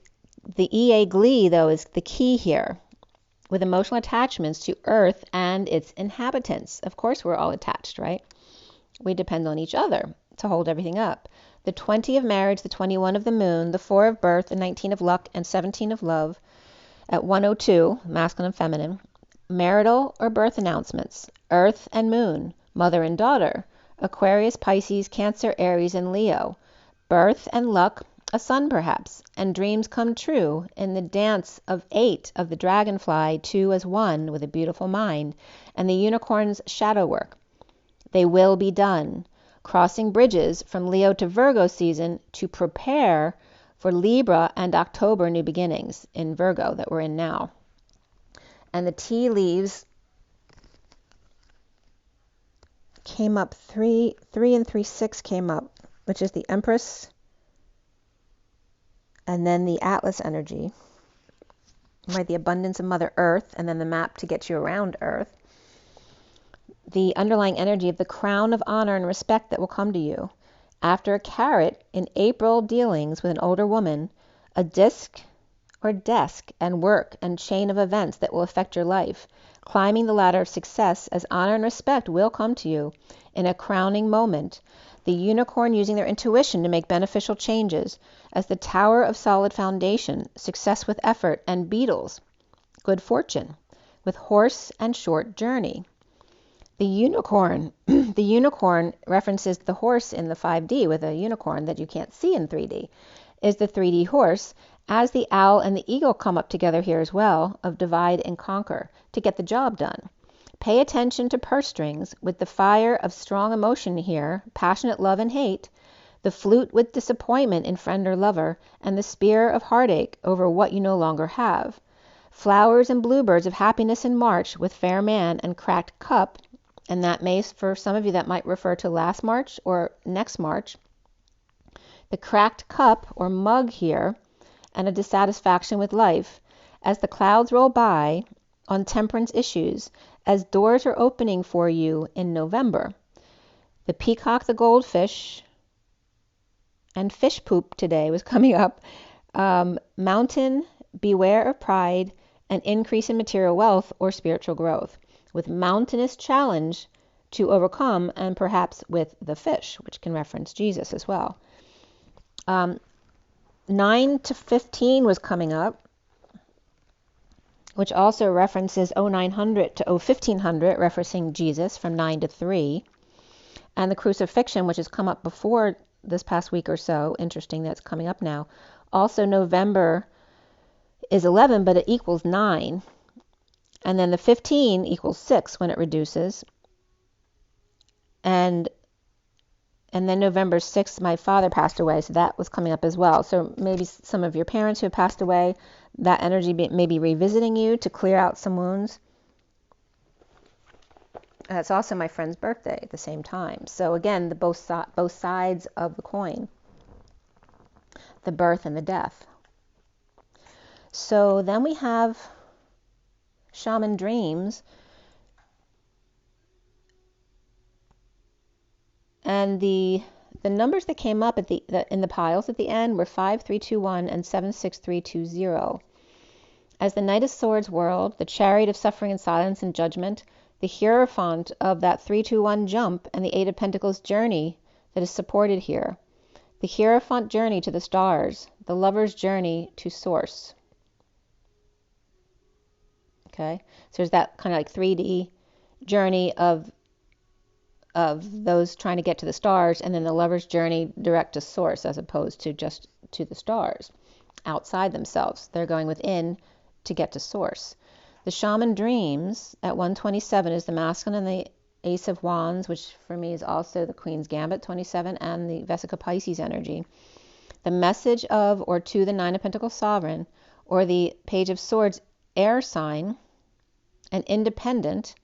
EA glee, though, is the key here, with emotional attachments to Earth and its inhabitants. Of course, we're all attached, right? We depend on each other to hold everything up. The 20 of marriage, the 21 of the moon, the 4 of birth, the 19 of luck, and 17 of love at 102, masculine and feminine. Marital or birth announcements, Earth and moon, mother and daughter, Aquarius, Pisces, Cancer, Aries, and Leo. Birth and luck, a son perhaps, and dreams come true in the dance of 8 of the dragonfly, 2 as 1 with a beautiful mind, and the unicorn's shadow work. They will be done. Crossing bridges from Leo to Virgo season to prepare for Libra and October new beginnings in Virgo that we're in now. And the tea leaves came up, 3 and 3, 6 came up, which is the Empress, and then the Atlas energy, right? The abundance of Mother Earth, and then the map to get you around Earth. The underlying energy of the crown of honor and respect that will come to you. After a carrot in April dealings with an older woman, a disc or desk and work and chain of events that will affect your life, climbing the ladder of success as honor and respect will come to you in a crowning moment. The unicorn using their intuition to make beneficial changes as the tower of solid foundation, success with effort, and beetles, good fortune, with horse and short journey. The unicorn, the unicorn references the horse in the 5D with a unicorn that you can't see in 3D, is the 3D horse, as the owl and the eagle come up together here as well, of divide and conquer, to get the job done. Pay attention to purse strings with the fire of strong emotion here, passionate love and hate, the flute with disappointment in friend or lover, and the spear of heartache over what you no longer have. Flowers and bluebirds of happiness in March with fair man and cracked cup, and that may, for some of you, that might refer to last March or next March. The cracked cup or mug here, and a dissatisfaction with life, as the clouds roll by on temperance issues, as doors are opening for you in November. The peacock, the goldfish, and fish poop today was coming up. Mountain, beware of pride, and increase in material wealth or spiritual growth, with mountainous challenge to overcome, and perhaps with the fish, which can reference Jesus as well. 9 to 15 was coming up, which also references 0900 to 1500, referencing Jesus from 9 to 3. And the crucifixion, which has come up before this past week or so, interesting that's coming up now. Also November is 11, but it equals 9. And then the 15 equals 6 when it reduces. And then November 6th, my father passed away, so that was coming up as well. So maybe some of your parents who have passed away, that energy may be revisiting you to clear out some wounds. It's also my friend's birthday at the same time. So again, both sides of the coin, the birth and the death. So then we have shaman dreams. And the numbers that came up in the piles at the end were 5321 and 76320. As the Knight of Swords whirled, the chariot of suffering and silence and judgment, the Hierophant of that 321 jump, and the Eight of Pentacles journey that is supported here. The Hierophant journey to the stars, the lover's journey to source. Okay, so there's that kind of like 3D journey of those trying to get to the stars, and then the lover's journey direct to source as opposed to just to the stars outside themselves. They're going within to get to source. The shaman dreams at 127 is the masculine and the Ace of Wands, which for me is also the Queen's Gambit 27 and the Vesica Pisces energy. The message of or to the Nine of Pentacles sovereign or the Page of Swords air sign and independent,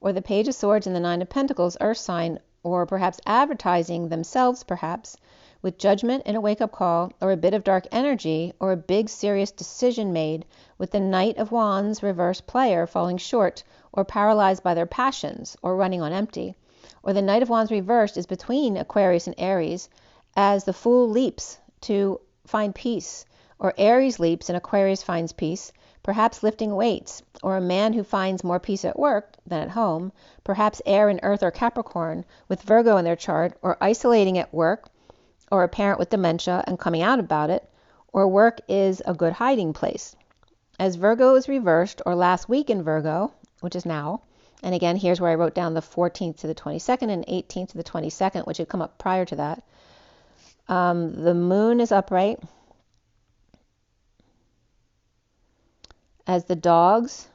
or the Page of Swords and the Nine of Pentacles earth sign, or perhaps advertising themselves perhaps with judgment and a wake-up call, or a bit of dark energy, or a big serious decision made with the Knight of Wands reverse player falling short or paralyzed by their passions or running on empty. Or the Knight of Wands reversed is between Aquarius and Aries as the Fool leaps to find peace, or Aries leaps and Aquarius finds peace, perhaps lifting weights, or a man who finds more peace at work than at home, perhaps air and earth or Capricorn with Virgo in their chart, or isolating at work, or a parent with dementia and coming out about it, or work is a good hiding place. As Virgo is reversed, or last week in Virgo, which is now, and again, here's where I wrote down the 14th to the 22nd and 18th to the 22nd, which had come up prior to that. The moon is upright. As the dogs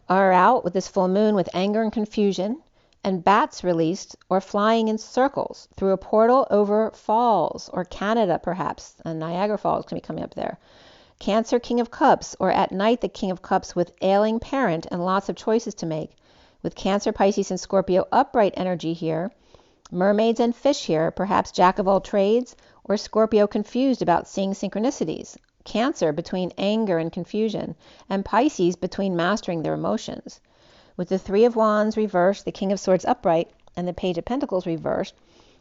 are out with this full moon with anger and confusion, and bats released or flying in circles through a portal over falls, or Canada perhaps, and Niagara Falls can be coming up there. Cancer, King of Cups, or at night the King of Cups with ailing parent and lots of choices to make. With Cancer, Pisces, and Scorpio upright energy here, mermaids and fish here, perhaps Jack of all trades, or Scorpio confused about seeing synchronicities. Cancer between anger and confusion, and Pisces between mastering their emotions. With the Three of Wands reversed, the King of Swords upright, and the Page of Pentacles reversed,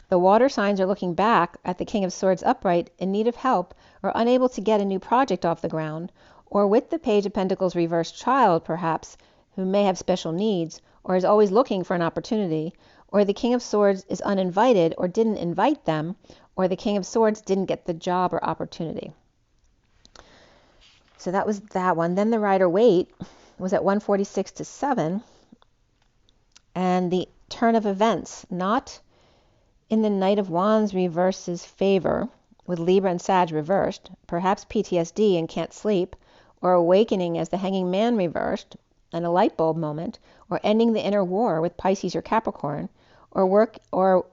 the water signs are looking back at the King of Swords upright in need of help or unable to get a new project off the ground, or with the Page of Pentacles reversed child, perhaps, who may have special needs, or is always looking for an opportunity, or the King of Swords is uninvited or didn't invite them, or the King of Swords didn't get the job or opportunity. So that was that one. Then the Rider-Waite was at 146 to 7, and the turn of events, not in the Knight of Wands reverses favor, with Libra and Sag reversed, perhaps PTSD and can't sleep, or awakening as the Hanging Man reversed, and a light bulb moment, or ending the inner war with Pisces or Capricorn, or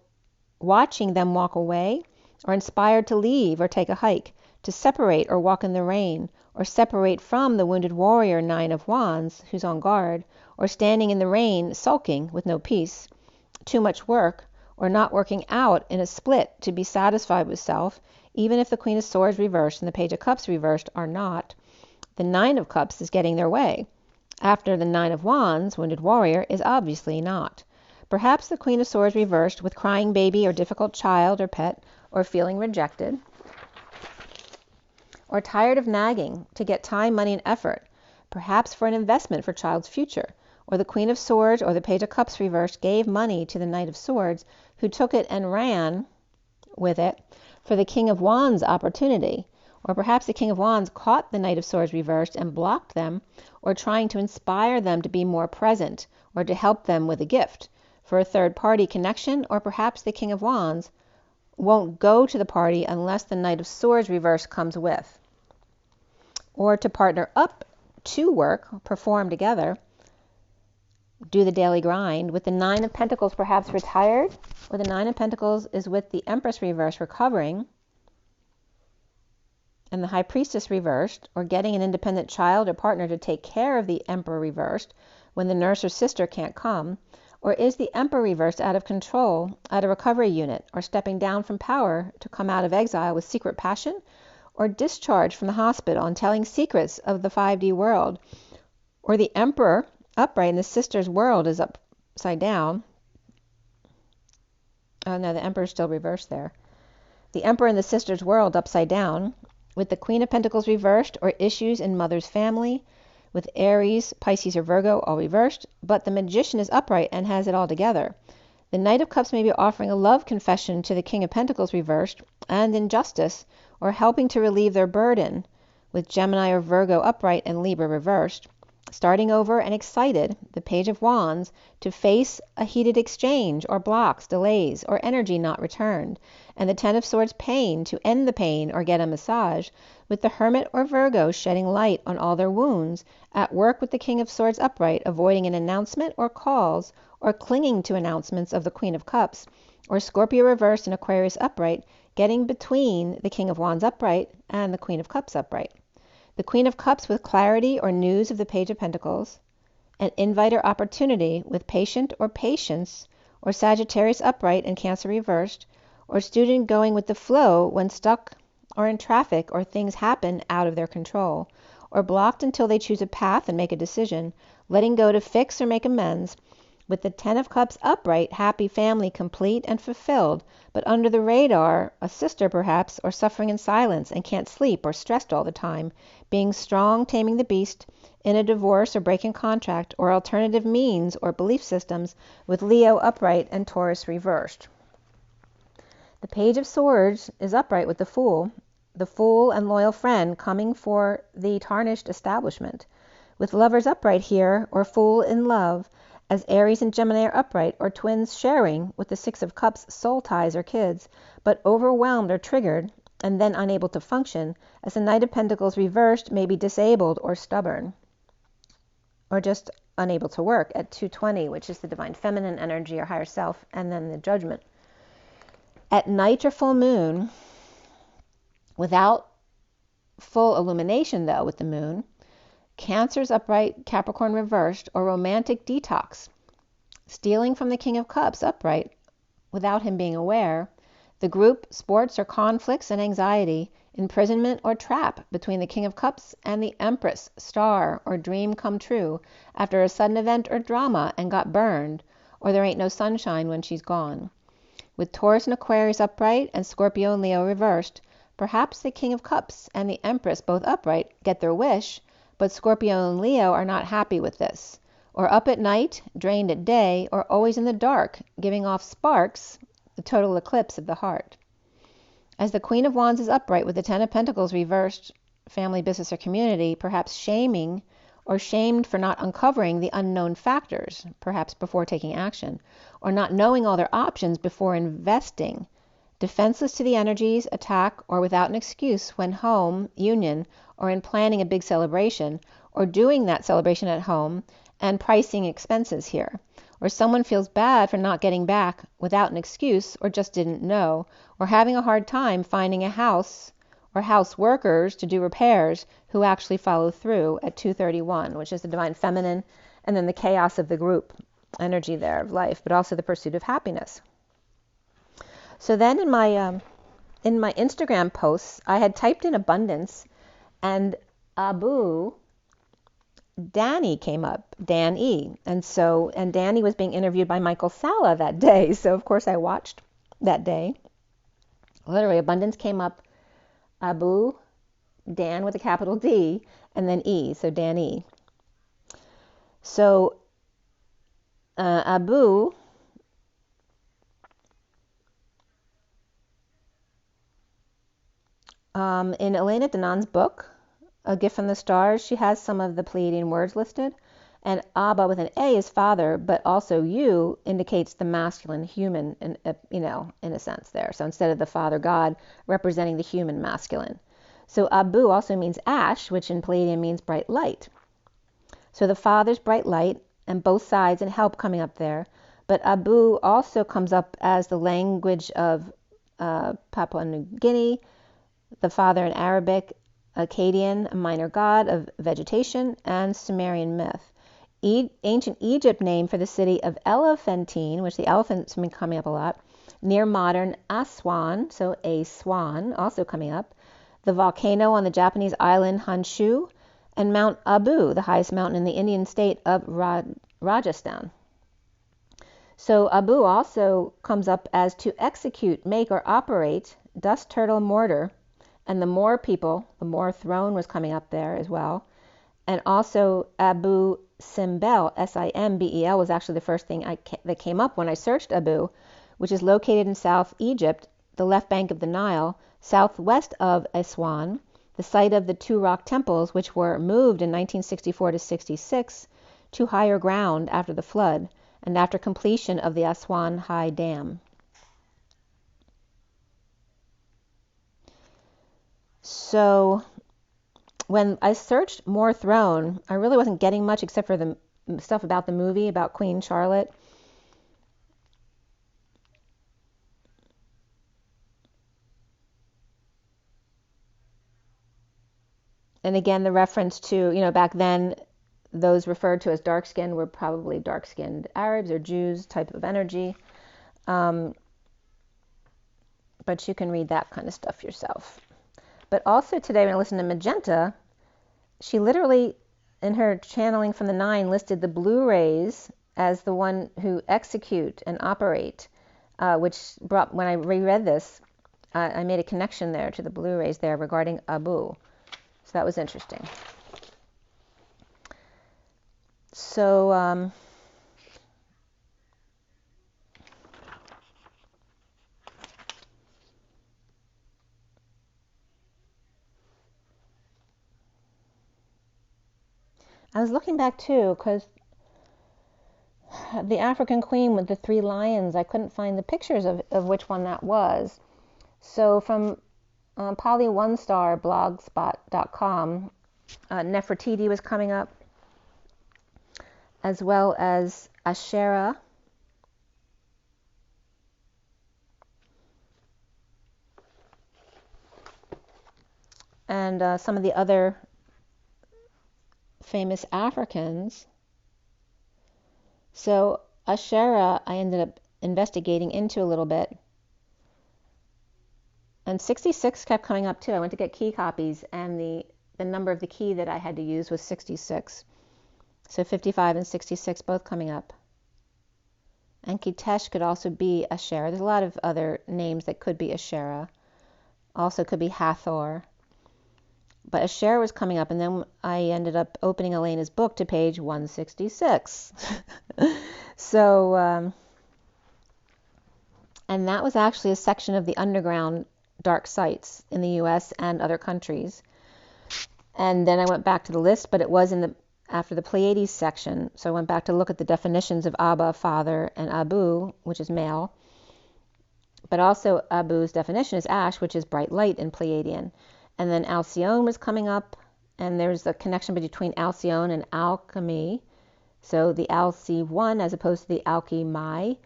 watching them walk away, or inspired to leave or take a hike, to separate or walk in the rain, or separate from the wounded warrior Nine of Wands who's on guard, or standing in the rain sulking with no peace, too much work, or not working out in a split to be satisfied with self, even if the Queen of Swords reversed and the Page of Cups reversed are not. The Nine of Cups is getting their way. After the Nine of Wands, wounded warrior, is obviously not. Perhaps the Queen of Swords reversed with crying baby or difficult child or pet, or feeling rejected, or tired of nagging to get time, money, and effort, perhaps for an investment for child's future, or the Queen of Swords or the Page of Cups reversed gave money to the Knight of Swords, who took it and ran with it for the King of Wands opportunity, or perhaps the King of Wands caught the Knight of Swords reversed and blocked them, or trying to inspire them to be more present, or to help them with a gift for a third-party connection, or perhaps the King of Wands won't go to the party unless the Knight of Swords reversed comes with, or to partner up to work, perform together, do the daily grind, with the Nine of Pentacles perhaps retired, or the Nine of Pentacles is with the Empress reversed recovering, and the High Priestess reversed, or getting an independent child or partner to take care of the Emperor reversed when the nurse or sister can't come, or is the Emperor reversed out of control at a recovery unit, or stepping down from power to come out of exile with secret passion, or discharged from the hospital and telling secrets of the 5D world, or the Emperor upright and the sister's world is upside down. Oh no, the Emperor's still reversed there. The Emperor and the sister's world upside down, with the Queen of Pentacles reversed, or issues in mother's family, with Aries, Pisces, or Virgo all reversed, but the Magician is upright and has it all together. The Knight of Cups may be offering a love confession to the King of Pentacles reversed, and injustice, or helping to relieve their burden, with Gemini or Virgo upright and Libra reversed, starting over and excited, the Page of Wands, to face a heated exchange or blocks, delays, or energy not returned, and the Ten of Swords pain, to end the pain or get a massage, with the Hermit or Virgo shedding light on all their wounds, at work with the King of Swords upright, avoiding an announcement or calls, or clinging to announcements of the Queen of Cups, or Scorpio reversed and Aquarius upright, getting between the King of Wands upright and the Queen of Cups upright. The Queen of Cups with clarity or news of the Page of Pentacles, an invite or opportunity with patient or patience, or Sagittarius upright and Cancer reversed, or student going with the flow when stuck or in traffic or things happen out of their control, or blocked until they choose a path and make a decision, letting go to fix or make amends, with the Ten of Cups upright, happy family complete and fulfilled, but under the radar, a sister perhaps, or suffering in silence and can't sleep or stressed all the time, being strong, taming the beast, in a divorce or breaking contract, or alternative means or belief systems, with Leo upright and Taurus reversed. The Page of Swords is upright with the Fool and loyal friend coming for the tarnished establishment, with Lovers upright here, or Fool in love, as Aries and Gemini are upright, or twins sharing with the Six of Cups soul ties or kids, but overwhelmed or triggered, and then unable to function, as the Knight of Pentacles reversed may be disabled or stubborn, or just unable to work at 220, which is the divine feminine energy or higher self, and then the Judgment. At night or full moon, without full illumination though with the moon, Cancer's upright, Capricorn reversed, or romantic detox, stealing from the King of Cups upright without him being aware, the group, sports or conflicts and anxiety, imprisonment or trap between the King of Cups and the Empress, star or dream come true after a sudden event or drama and got burned, or there ain't no sunshine when she's gone. With Taurus and Aquarius upright and Scorpio and Leo reversed, perhaps the King of Cups and the Empress both upright get their wish, but Scorpio and Leo are not happy with this, or up at night, drained at day, or always in the dark, giving off sparks, the total eclipse of the heart. As the Queen of Wands is upright with the Ten of Pentacles reversed, family, business, or community, perhaps shaming or shamed for not uncovering the unknown factors, perhaps before taking action, or not knowing all their options before investing, defenseless to the energies, attack, or without an excuse when home, union, or in planning a big celebration, or doing that celebration at home and pricing expenses here, or someone feels bad for not getting back without an excuse or just didn't know, or having a hard time finding a house or house workers to do repairs who actually follow through at 231, which is the divine feminine, and then the chaos of the group energy there of life, but also the pursuit of happiness. So then in my Instagram posts, I had typed in abundance, and Abu Danny came up, Dan E. And Danny was being interviewed by Michael Salla that day. So of course I watched that day. Literally abundance came up, Abu, Dan with a capital D, and then E, so Dan E. So Abu in Elena Danan's book, A Gift from the Stars, she has some of the Pleiadian words listed, and Abba with an A is father, but also U indicates the masculine human, in a sense there. So instead of the father God representing the human masculine. So Abu also means ash, which in Pleiadian means bright light. So the father's bright light, and both sides and help coming up there. But Abu also comes up as the language of Papua New Guinea, the father in Arabic, Akkadian, a minor god of vegetation, and Sumerian myth. Ancient Egypt name for the city of Elephantine, which the elephant's been coming up a lot, near modern Aswan, so Aswan, also coming up, the volcano on the Japanese island Honshu, and Mount Abu, the highest mountain in the Indian state of Rajasthan. So Abu also comes up as to execute, make, or operate, dust, turtle, mortar, and the more people, the more throne was coming up there as well. And also Abu Simbel, Simbel, was actually the first thing that came up when I searched Abu, which is located in South Egypt, the left bank of the Nile, southwest of Aswan, the site of the two rock temples, which were moved in 1964 to 66 to higher ground after the flood and after completion of the Aswan High Dam. So when I searched more throne, I really wasn't getting much except for the stuff about the movie, about Queen Charlotte. And again, the reference to, back then, those referred to as dark-skinned were probably dark-skinned Arabs or Jews type of energy. But you can read that kind of stuff yourself. But also today, when I listened to Magenta, she literally, in her channeling from the 9, listed the blue rays as the one who execute and operate, which brought, when I reread this, I made a connection there to the blue rays there regarding Abu. So that was interesting. So, I was looking back too, because the African Queen with the 3 lions, I couldn't find the pictures of which one that was. So from Poly One Star blogspot.com, Nefertiti was coming up, as well as Asherah, and some of the other famous Africans. So Asherah, I ended up investigating into a little bit. And 66 kept coming up too. I went to get key copies, and the number of the key that I had to use was 66. So 55 and 66 both coming up. And Kitesh could also be Asherah. There's a lot of other names that could be Asherah. Also could be Hathor. But Asherah was coming up, and then I ended up opening Elena's book to page 166. So, and that was actually a section of the underground dark sites in the U.S. and other countries. And then I went back to the list, but it was after the Pleiades section. So I went back to look at the definitions of Abba, father, and Abu, which is male. But also Abu's definition is ash, which is bright light in Pleiadian. And then Alcyone was coming up, and there's a connection between Alcyone and alchemy. So the Alcy1 as opposed to the alchemy.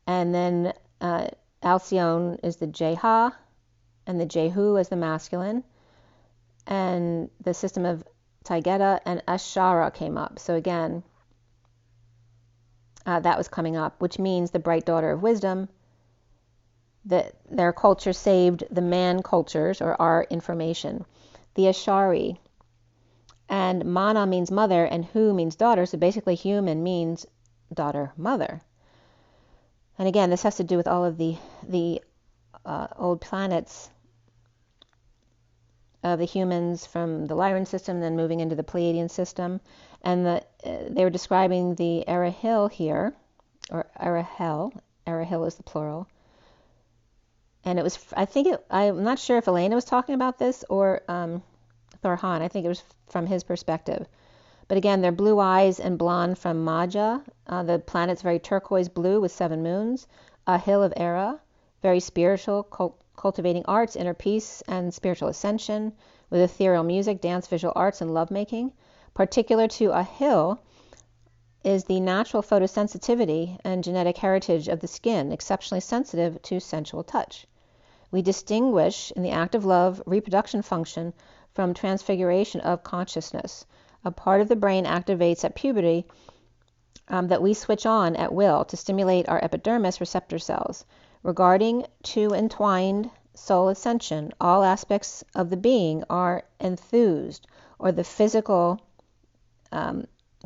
And then Alcyone is the Jeha, and the Jehu as the masculine. And the system of Taygeta and Ashara came up. So again, that was coming up, which means the bright daughter of wisdom. That their culture saved the man cultures, or our information. The Ashari. And Mana means mother, and Hu means daughter. So basically human means daughter, mother. And again, this has to do with all of the old planets of the humans from the Lyran system, then moving into the Pleiadian system. And they were describing the Erahil here, or Erahel. Erahil is the plural. And it was, I'm not sure if Elena was talking about this or Thorhan. I think it was from his perspective. But again, they're blue eyes and blonde from Maja. The planet's very turquoise blue with 7 moons. A hill of Era, very spiritual, cultivating arts, inner peace, and spiritual ascension, with ethereal music, dance, visual arts, and lovemaking. Particular to a hill is the natural photosensitivity and genetic heritage of the skin, exceptionally sensitive to sensual touch. We distinguish in the act of love reproduction function from transfiguration of consciousness. A part of the brain activates at puberty that we switch on at will to stimulate our epidermis receptor cells. Regarding to entwined soul ascension, all aspects of the being are enthused, or the physical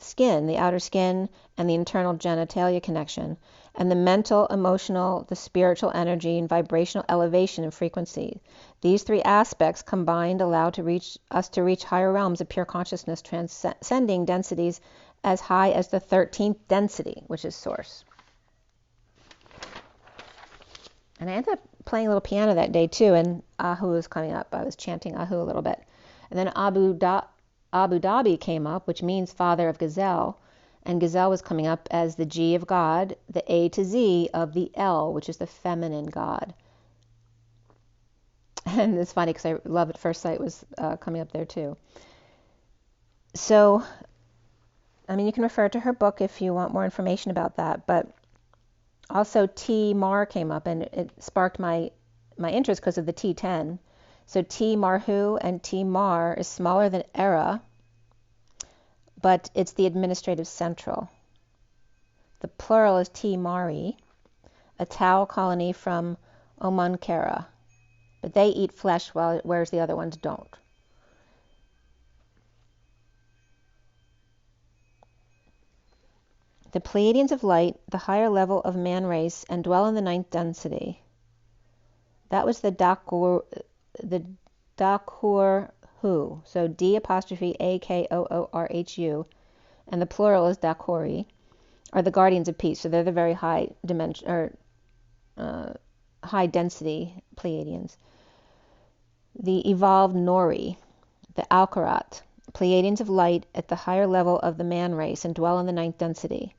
skin, the outer skin, and the internal genitalia connection, and the mental, emotional, the spiritual energy, and vibrational elevation and frequency. These 3 aspects combined allow us to reach higher realms of pure consciousness, transcending densities as high as the 13th density, which is source. And I ended up playing a little piano that day too, and Ahu was coming up. I was chanting Ahu a little bit. And then Abu Dhabi came up, which means father of gazelle. And gazelle was coming up as the G of God, the A to Z of the L, which is the feminine God. And it's funny because I love at first sight was coming up there too. So, I mean, you can refer to her book if you want more information about that. But also T Mar came up, and it sparked my interest because of the T10. So T Marhu and T Mar is smaller than Era, but it's the administrative central. The plural is T Mari, a Tau colony from Omankara. But they eat flesh, whereas the other ones don't. The Pleiadians of light, the higher level of man race, and dwell in the ninth density. That was the Dakhur-hu. So D apostrophe A-K-O-O-R-H-U, and the plural is Dakhuri, are the guardians of peace. So they're the very high dimension, or high density Pleiadians. The evolved Nori, the Alkarat, Pleiadians of light at the higher level of the man race and dwell in the ninth density.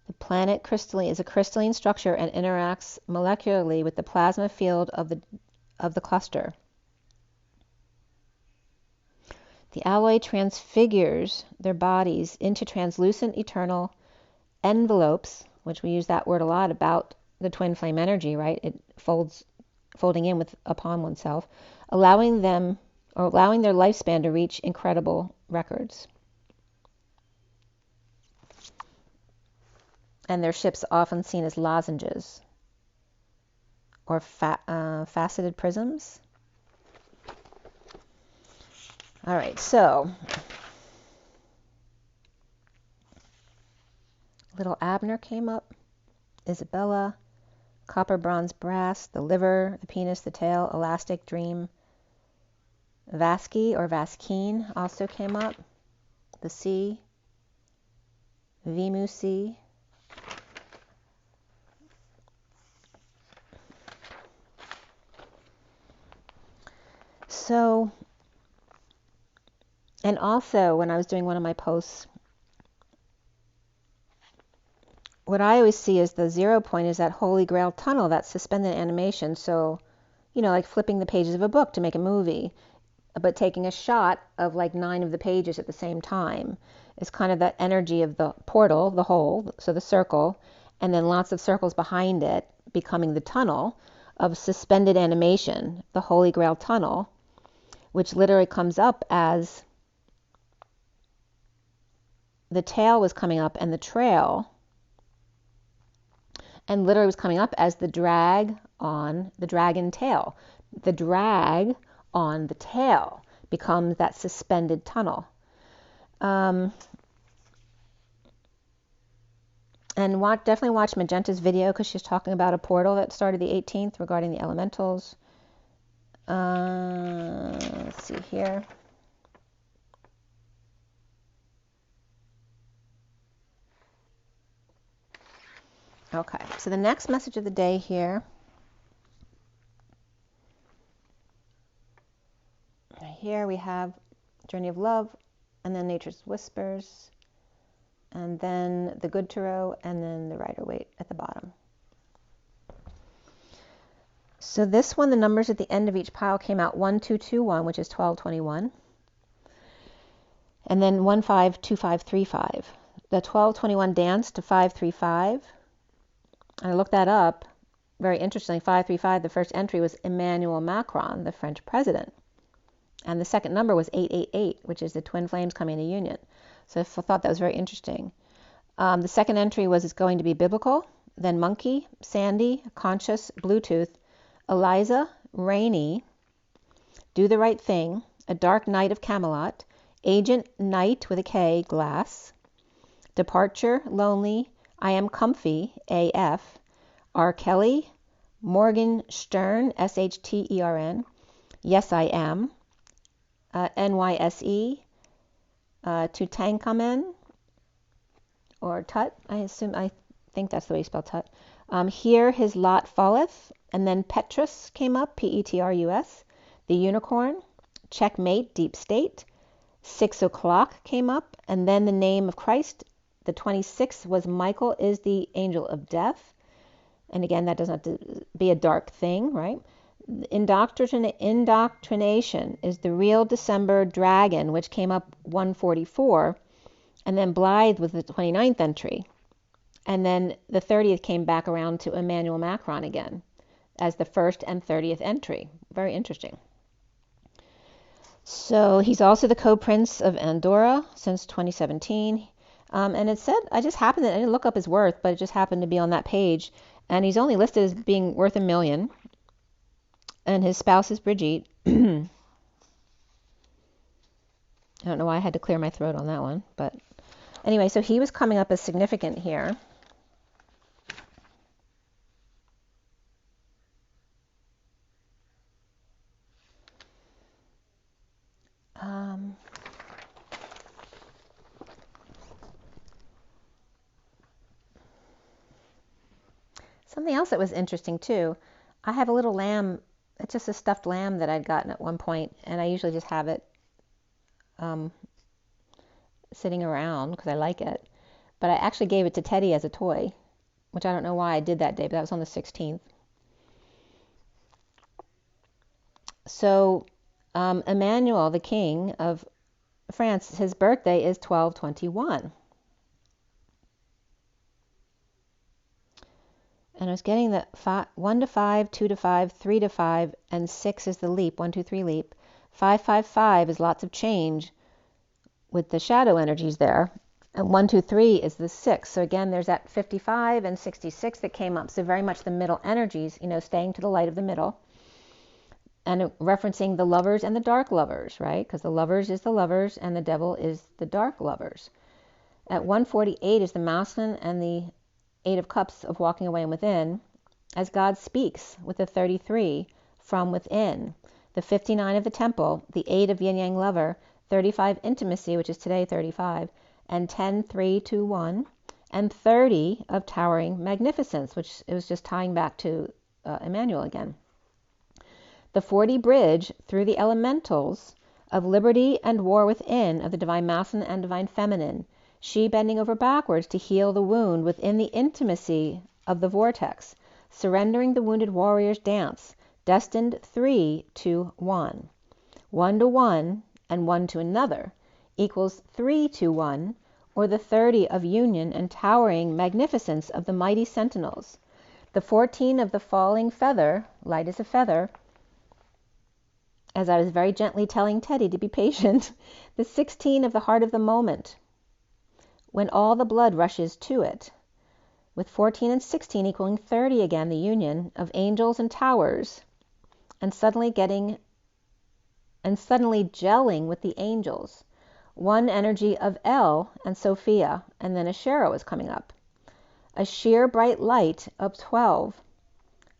The planet crystalline is a crystalline structure and interacts molecularly with the plasma field of the cluster. The alloy transfigures their bodies into translucent eternal envelopes, which we use that word a lot about the twin flame energy, right? It folding in upon oneself, allowing their lifespan to reach incredible records. And their ships often seen as lozenges or faceted prisms. All right, so little Abner came up, Isabella, copper, bronze, brass, the liver, the penis, the tail, elastic, dream. Vasky or Vaskine also came up, the sea, Vimu sea. So, and also when I was doing one of my posts, what I always see is the 0 point is that Holy Grail tunnel, that suspended animation. So, like flipping the pages of a book to make a movie, but taking a shot of like 9 of the pages at the same time. Is kind of that energy of the portal, the hole, so the circle, and then lots of circles behind it, becoming the tunnel of suspended animation, the Holy Grail tunnel, which literally comes up as the tail was coming up and the trail, and literally was coming up as the drag on the dragon tail. The drag on the tail becomes that suspended tunnel. And definitely watch Magenta's video because she's talking about a portal that started the 18th regarding the elementals. Let's see here. Okay, so the next message of the day here. Here we have Journey of Love, and then Nature's Whispers, and then the Good Tarot, and then the Rider-Waite at the bottom. So this one, the numbers at the end of each pile came out 1221, which is 1221, and then 152535. The 1221 danced to 535, and I looked that up. Very interestingly, 535, the first entry was Emmanuel Macron, the French president. And the second number was 888, which is the twin flames coming into union. So I thought that was very interesting. The second entry was it's going to be biblical, then monkey, Sandy, conscious, Bluetooth, Eliza, rainy, do the right thing, a dark night of Camelot, agent night with a K, glass, departure, lonely, I am comfy, AF, R. Kelly, Morgan Stern, SHTERN, yes I am, NYSE, Tutankhamen, or Tut, I think that's the way you spell Tut. Here his lot falleth, and then Petrus came up, Petrus, the unicorn, checkmate, deep state. 6 o'clock came up, and then the name of Christ. The 26th was Michael is the angel of death. And again, that doesn't have to be a dark thing, right? Indoctrination is the real December dragon, which came up 144. And then Blythe was the 29th entry. And then the 30th came back around to Emmanuel Macron again as the 1st and 30th entry. Very interesting. So he's also the co-prince of Andorra since 2017. And it said, I didn't look up his worth, but it just happened to be on that page. And he's only listed as being worth $1 million. And his spouse is Brigitte. I don't know why I had to clear my throat on that one. But anyway, so he was coming up as significant here. Something else that was interesting too, I have a little lamb, it's just a stuffed lamb that I'd gotten at one point, and I usually just have it sitting around because I like it. But I actually gave it to Teddy as a toy, which I don't know why I did that day, but that was on the 16th. So Emmanuel, the king of France, his birthday is 12/21. And I was getting the 1 to 5, 2 to 5, 3 to 5, and 6 is the leap, 1, 2, 3 leap. 5, 5, 5 is lots of change with the shadow energies there. And 1, 2, 3 is the 6. So again, there's that 55 and 66 that came up. So very much the middle energies, staying to the light of the middle. And referencing the lovers and the dark lovers, right? Because the lovers is the lovers and the devil is the dark lovers. At 148 is the masculine and the 8 of Cups of walking away and within, as God speaks with the 33 from within, the 59 of the temple, the 8 of yin yang lover, 35 intimacy, which is today 35, and 10, 3, 2, 1, and 30 of towering magnificence, which it was just tying back to Emmanuel again. The 40 bridge through the elementals of liberty and war within of the divine masculine and divine feminine, she bending over backwards to heal the wound within the intimacy of the vortex, surrendering the wounded warrior's dance, destined 3 to 1. 1 to 1 and 1 to another equals 3 to 1, or the 30 of union and towering magnificence of the mighty sentinels. The 14 of the falling feather, light as a feather, as I was very gently telling Teddy to be patient, the 16 of the heart of the moment, when all the blood rushes to it, with 14 and 16 equaling 30 again, the union of angels and towers, and suddenly gelling with the angels. One energy of El and Sophia, and then a Shero is coming up. A sheer bright light of 12,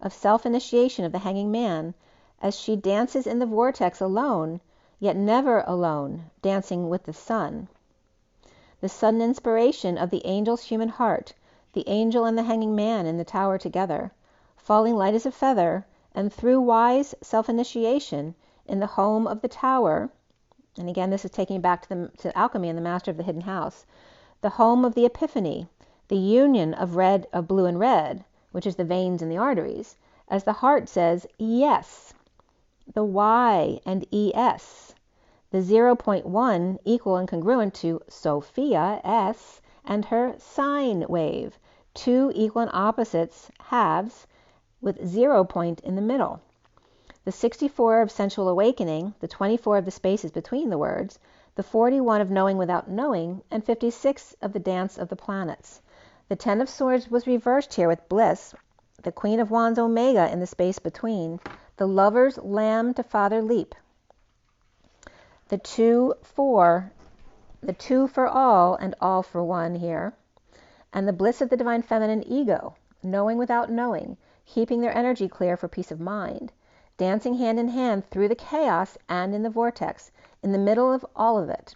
of self-initiation of the hanging man, as she dances in the vortex alone, yet never alone, dancing with the sun. The sudden inspiration of the angel's human heart, the angel and the hanging man in the tower together, falling light as a feather, and through wise self-initiation in the home of the tower, and again this is taking back to alchemy and the master of the hidden house, the home of the epiphany, the union of blue and red, which is the veins and the arteries, as the heart says yes, the Y and ES, the 0.1 equal and congruent to Sophia, S, and her sine wave, 2 equal and opposites halves with 0 point in the middle. The 64 of sensual awakening, the 24 of the spaces between the words, the 41 of knowing without knowing, and 56 of the dance of the planets. The 10 of swords was reversed here with bliss, the Queen of Wands Omega in the space between, the lover's lamb to father leap, the 2 for all and all for one here, and the bliss of the divine feminine ego, knowing without knowing, keeping their energy clear for peace of mind, dancing hand in hand through the chaos and in the vortex, in the middle of all of it.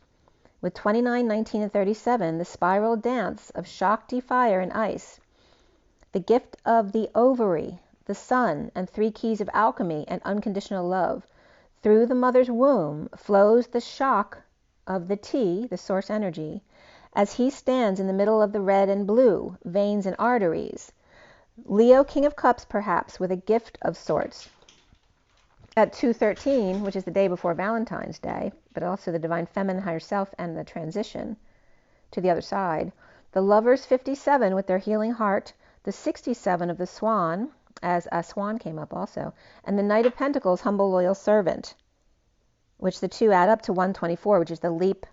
With 29, 19, and 37, the spiral dance of Shakti fire and ice, the gift of the ovary, the sun, and 3 keys of alchemy and unconditional love, Through the mother's womb flows the shock of the T, the source energy, as he stands in the middle of the red and blue, veins and arteries. Leo, King of Cups, perhaps, with a gift of sorts. At 2:13, which is the day before Valentine's Day, but also the divine feminine higher self and the transition to the other side. The lovers 57 with their healing heart, the 67 of the swan, as a swan came up also, and the Knight of Pentacles, humble loyal servant, which the two add up to 124, which is the leap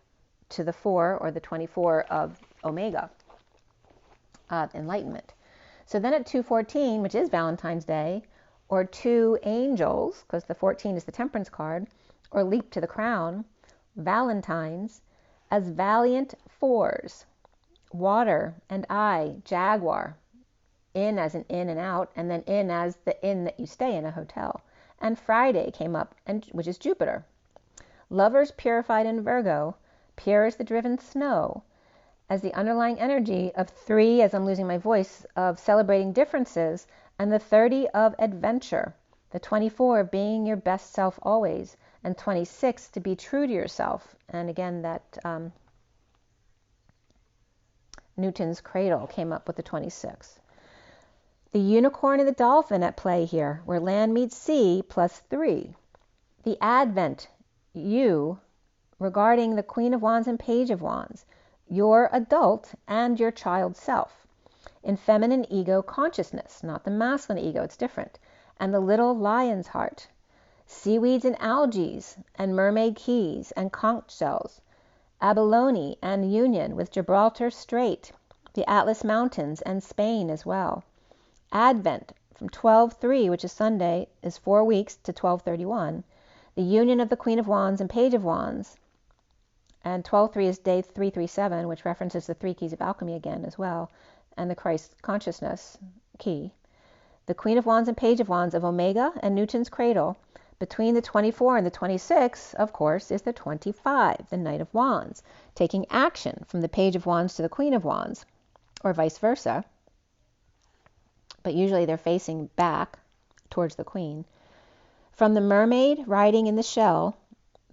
to the 4, or the 24 of Omega, enlightenment. So then at 2:14, which is Valentine's Day, or two angels, because the 14 is the Temperance card, or leap to the crown, Valentine's, as valiant fours, water and I, jaguar, in as an in and out, and then in as the inn that you stay in, a hotel. And Friday came up, which is Jupiter. Lovers purified in Virgo, pure as the driven snow, as the underlying energy of 3, as I'm losing my voice, of celebrating differences, and the 30 of adventure, the 24 of being your best self always, and 26 to be true to yourself. And again, that Newton's cradle came up with the 26. The unicorn and the dolphin at play here, where land meets sea, plus 3. The Advent, you, regarding the Queen of Wands and Page of Wands, your adult and your child self. In feminine ego consciousness, not the masculine ego, it's different. And the little lion's heart. Seaweeds and algae, and mermaid keys, and conch shells. Abalone and union with Gibraltar Strait, the Atlas Mountains, and Spain as well. Advent, from 12:3, which is Sunday, is 4 weeks to 12:31. The union of the Queen of Wands and Page of Wands. And 12:3 is day 337, which references the 3 keys of alchemy again as well, and the Christ consciousness key. The Queen of Wands and Page of Wands of Omega and Newton's cradle. Between the 24 and the 26, of course, is the 25, the Knight of Wands, taking action from the Page of Wands to the Queen of Wands, or vice versa. But usually they're facing back towards the Queen. From the mermaid riding in the shell,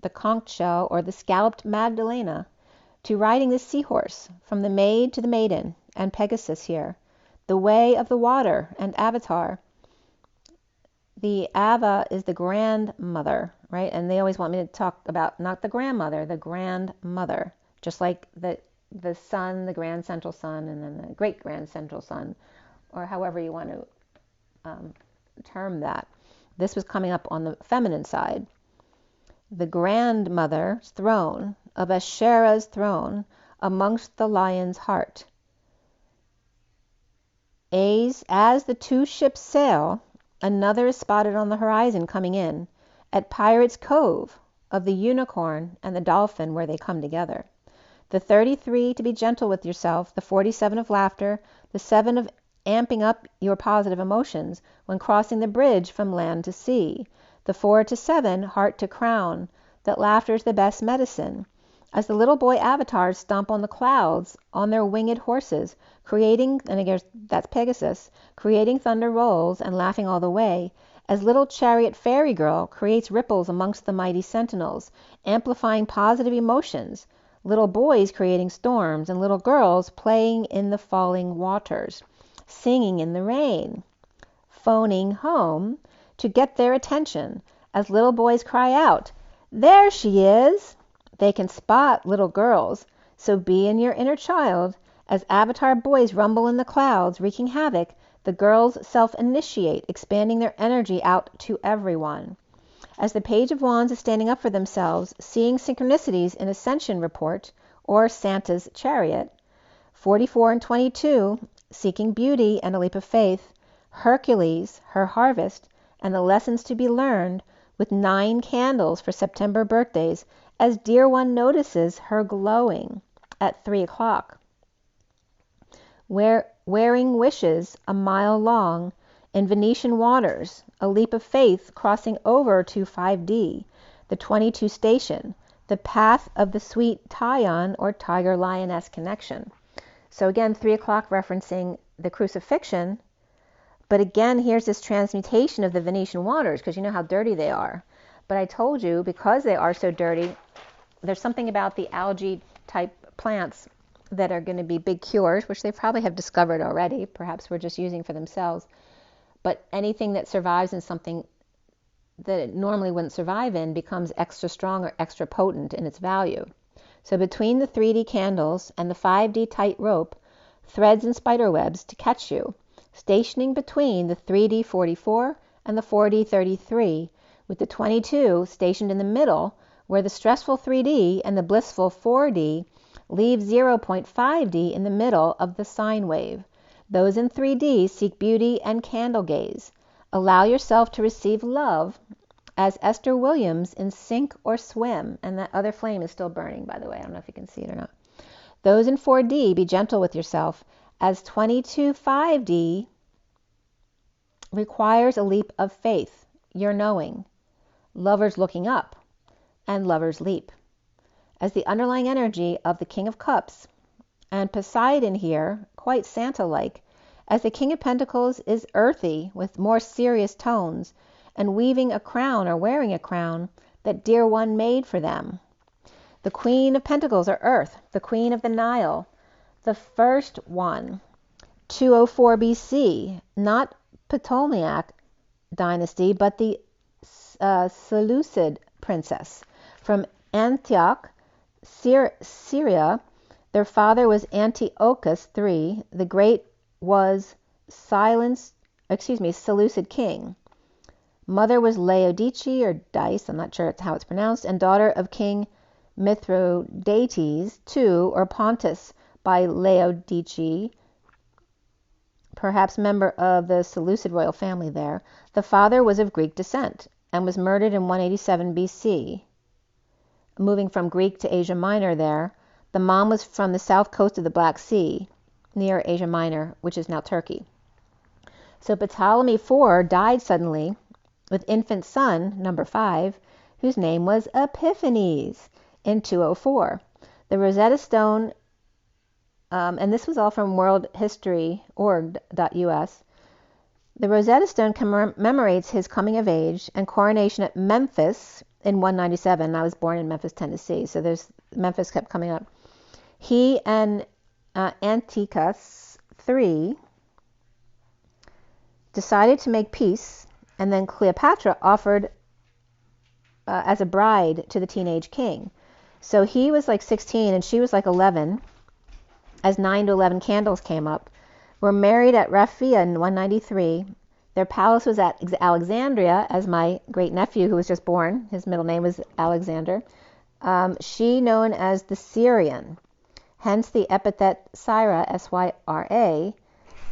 the conch shell, or the scalloped Magdalena, to riding the seahorse, from the maid to the maiden, and Pegasus here. The way of the water, and Avatar. The Ava is the grandmother, right? And they always want me to talk about not the grandmother, the grandmother. Just like the sun, the grand central sun, and then the great grand central sun, or however you want to term that. This was coming up on the feminine side. The grandmother's throne, of Asherah's throne, amongst the lion's heart. As the 2 ships sail, another is spotted on the horizon coming in, at Pirates' Cove, of the unicorn and the dolphin, where they come together. The 33 to be gentle with yourself, the 47 of laughter, the 7 of amping up your positive emotions when crossing the bridge from land to sea, the 4 to 7, heart to crown, that laughter's the best medicine, as the little boy avatars stomp on the clouds on their winged horses, creating, and again that's Pegasus, creating thunder rolls and laughing all the way, as little chariot fairy girl creates ripples amongst the mighty sentinels, amplifying positive emotions, little boys creating storms, and little girls playing in the falling waters, singing in the rain, phoning home to get their attention, as little boys cry out, "There she is!" They can spot little girls, so be in your inner child, as avatar boys rumble in the clouds, wreaking havoc, the girls self-initiate, expanding their energy out to everyone. As the Page of Wands is standing up for themselves, seeing synchronicities in Ascension report, or Santa's chariot, 44 and 22, seeking beauty and a leap of faith, Hercules, her harvest, and the lessons to be learned, with 9 candles for September birthdays, as dear one notices her glowing at 3 o'clock. Wearing wishes a mile long in Venetian waters, a leap of faith crossing over to 5D, the 22 station, the path of the sweet Tyon, or tiger-lioness connection. So again, 3 o'clock referencing the crucifixion, but again, here's this transmutation of the Venetian waters, because you know how dirty they are. But I told you, because they are so dirty, there's something about the algae type plants that are going to be big cures, which they probably have discovered already. Perhaps we're just using for themselves. But anything that survives in something that it normally wouldn't survive in becomes extra strong or extra potent in its value. So between the 3D candles and the 5D tight rope, threads and spider webs to catch you, stationing between the 3D 44 and the 4D 33, with the 22 stationed in the middle, where the stressful 3D and the blissful 4D leave 0.5D in the middle of the sine wave. Those in 3D seek beauty and candle gaze. Allow yourself to receive love as Esther Williams in Sink or Swim. And that other flame is still burning, by the way. I don't know if you can see it or not. Those in 4D, be gentle with yourself, as 22.5D requires a leap of faith, your knowing. Lovers looking up, and lovers leap. As the underlying energy of the King of Cups, and Poseidon here, quite Santa-like, as the King of Pentacles is earthy with more serious tones, and weaving a crown or wearing a crown that dear one made for them. The Queen of Pentacles are earth, the Queen of the Nile, the first one, 204 BC, not Ptolemaic dynasty, but the Seleucid princess from Antioch, Syria. Their father was Antiochus III. The Great was Seleucid king. Mother was Laodice or Dice, I'm not sure how it's pronounced, and daughter of King Mithridates II, or Pontus by Laodice, perhaps member of the Seleucid royal family there. The father was of Greek descent and was murdered in 187 BC. Moving from Greek to Asia Minor there. The mom was from the south coast of the Black Sea, near Asia Minor, which is now Turkey. So Ptolemy IV died suddenly with infant son, number 5, whose name was Epiphanes, in 204. The Rosetta Stone, and this was all from worldhistory.org.us. The Rosetta Stone commemorates his coming of age and coronation at Memphis in 197. I was born in Memphis, Tennessee, so Memphis kept coming up. He and Antiochus III decided to make peace, and then Cleopatra offered as a bride to the teenage king. So he was like 16 and she was like 11, as 9 to 11 candles came up. Were married at Raphia in 193. Their palace was at Alexandria, as my great nephew who was just born, his middle name was Alexander, she known as the SIRIAN, hence the epithet Syra, S-Y-R-A,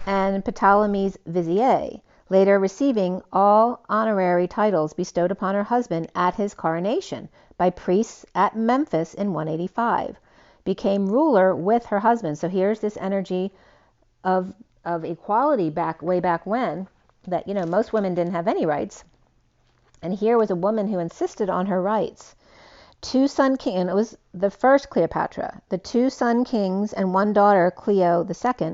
and Ptolemy's Vizier, later receiving all honorary titles bestowed upon her husband at his coronation by priests at Memphis in 185, became ruler with her husband. So here's this energy of equality way back when, that, you know, most women didn't have any rights. And here was a woman who insisted on her rights. 2 son kings, and it was the first Cleopatra, the 2 son kings and 1 daughter, Cleo II.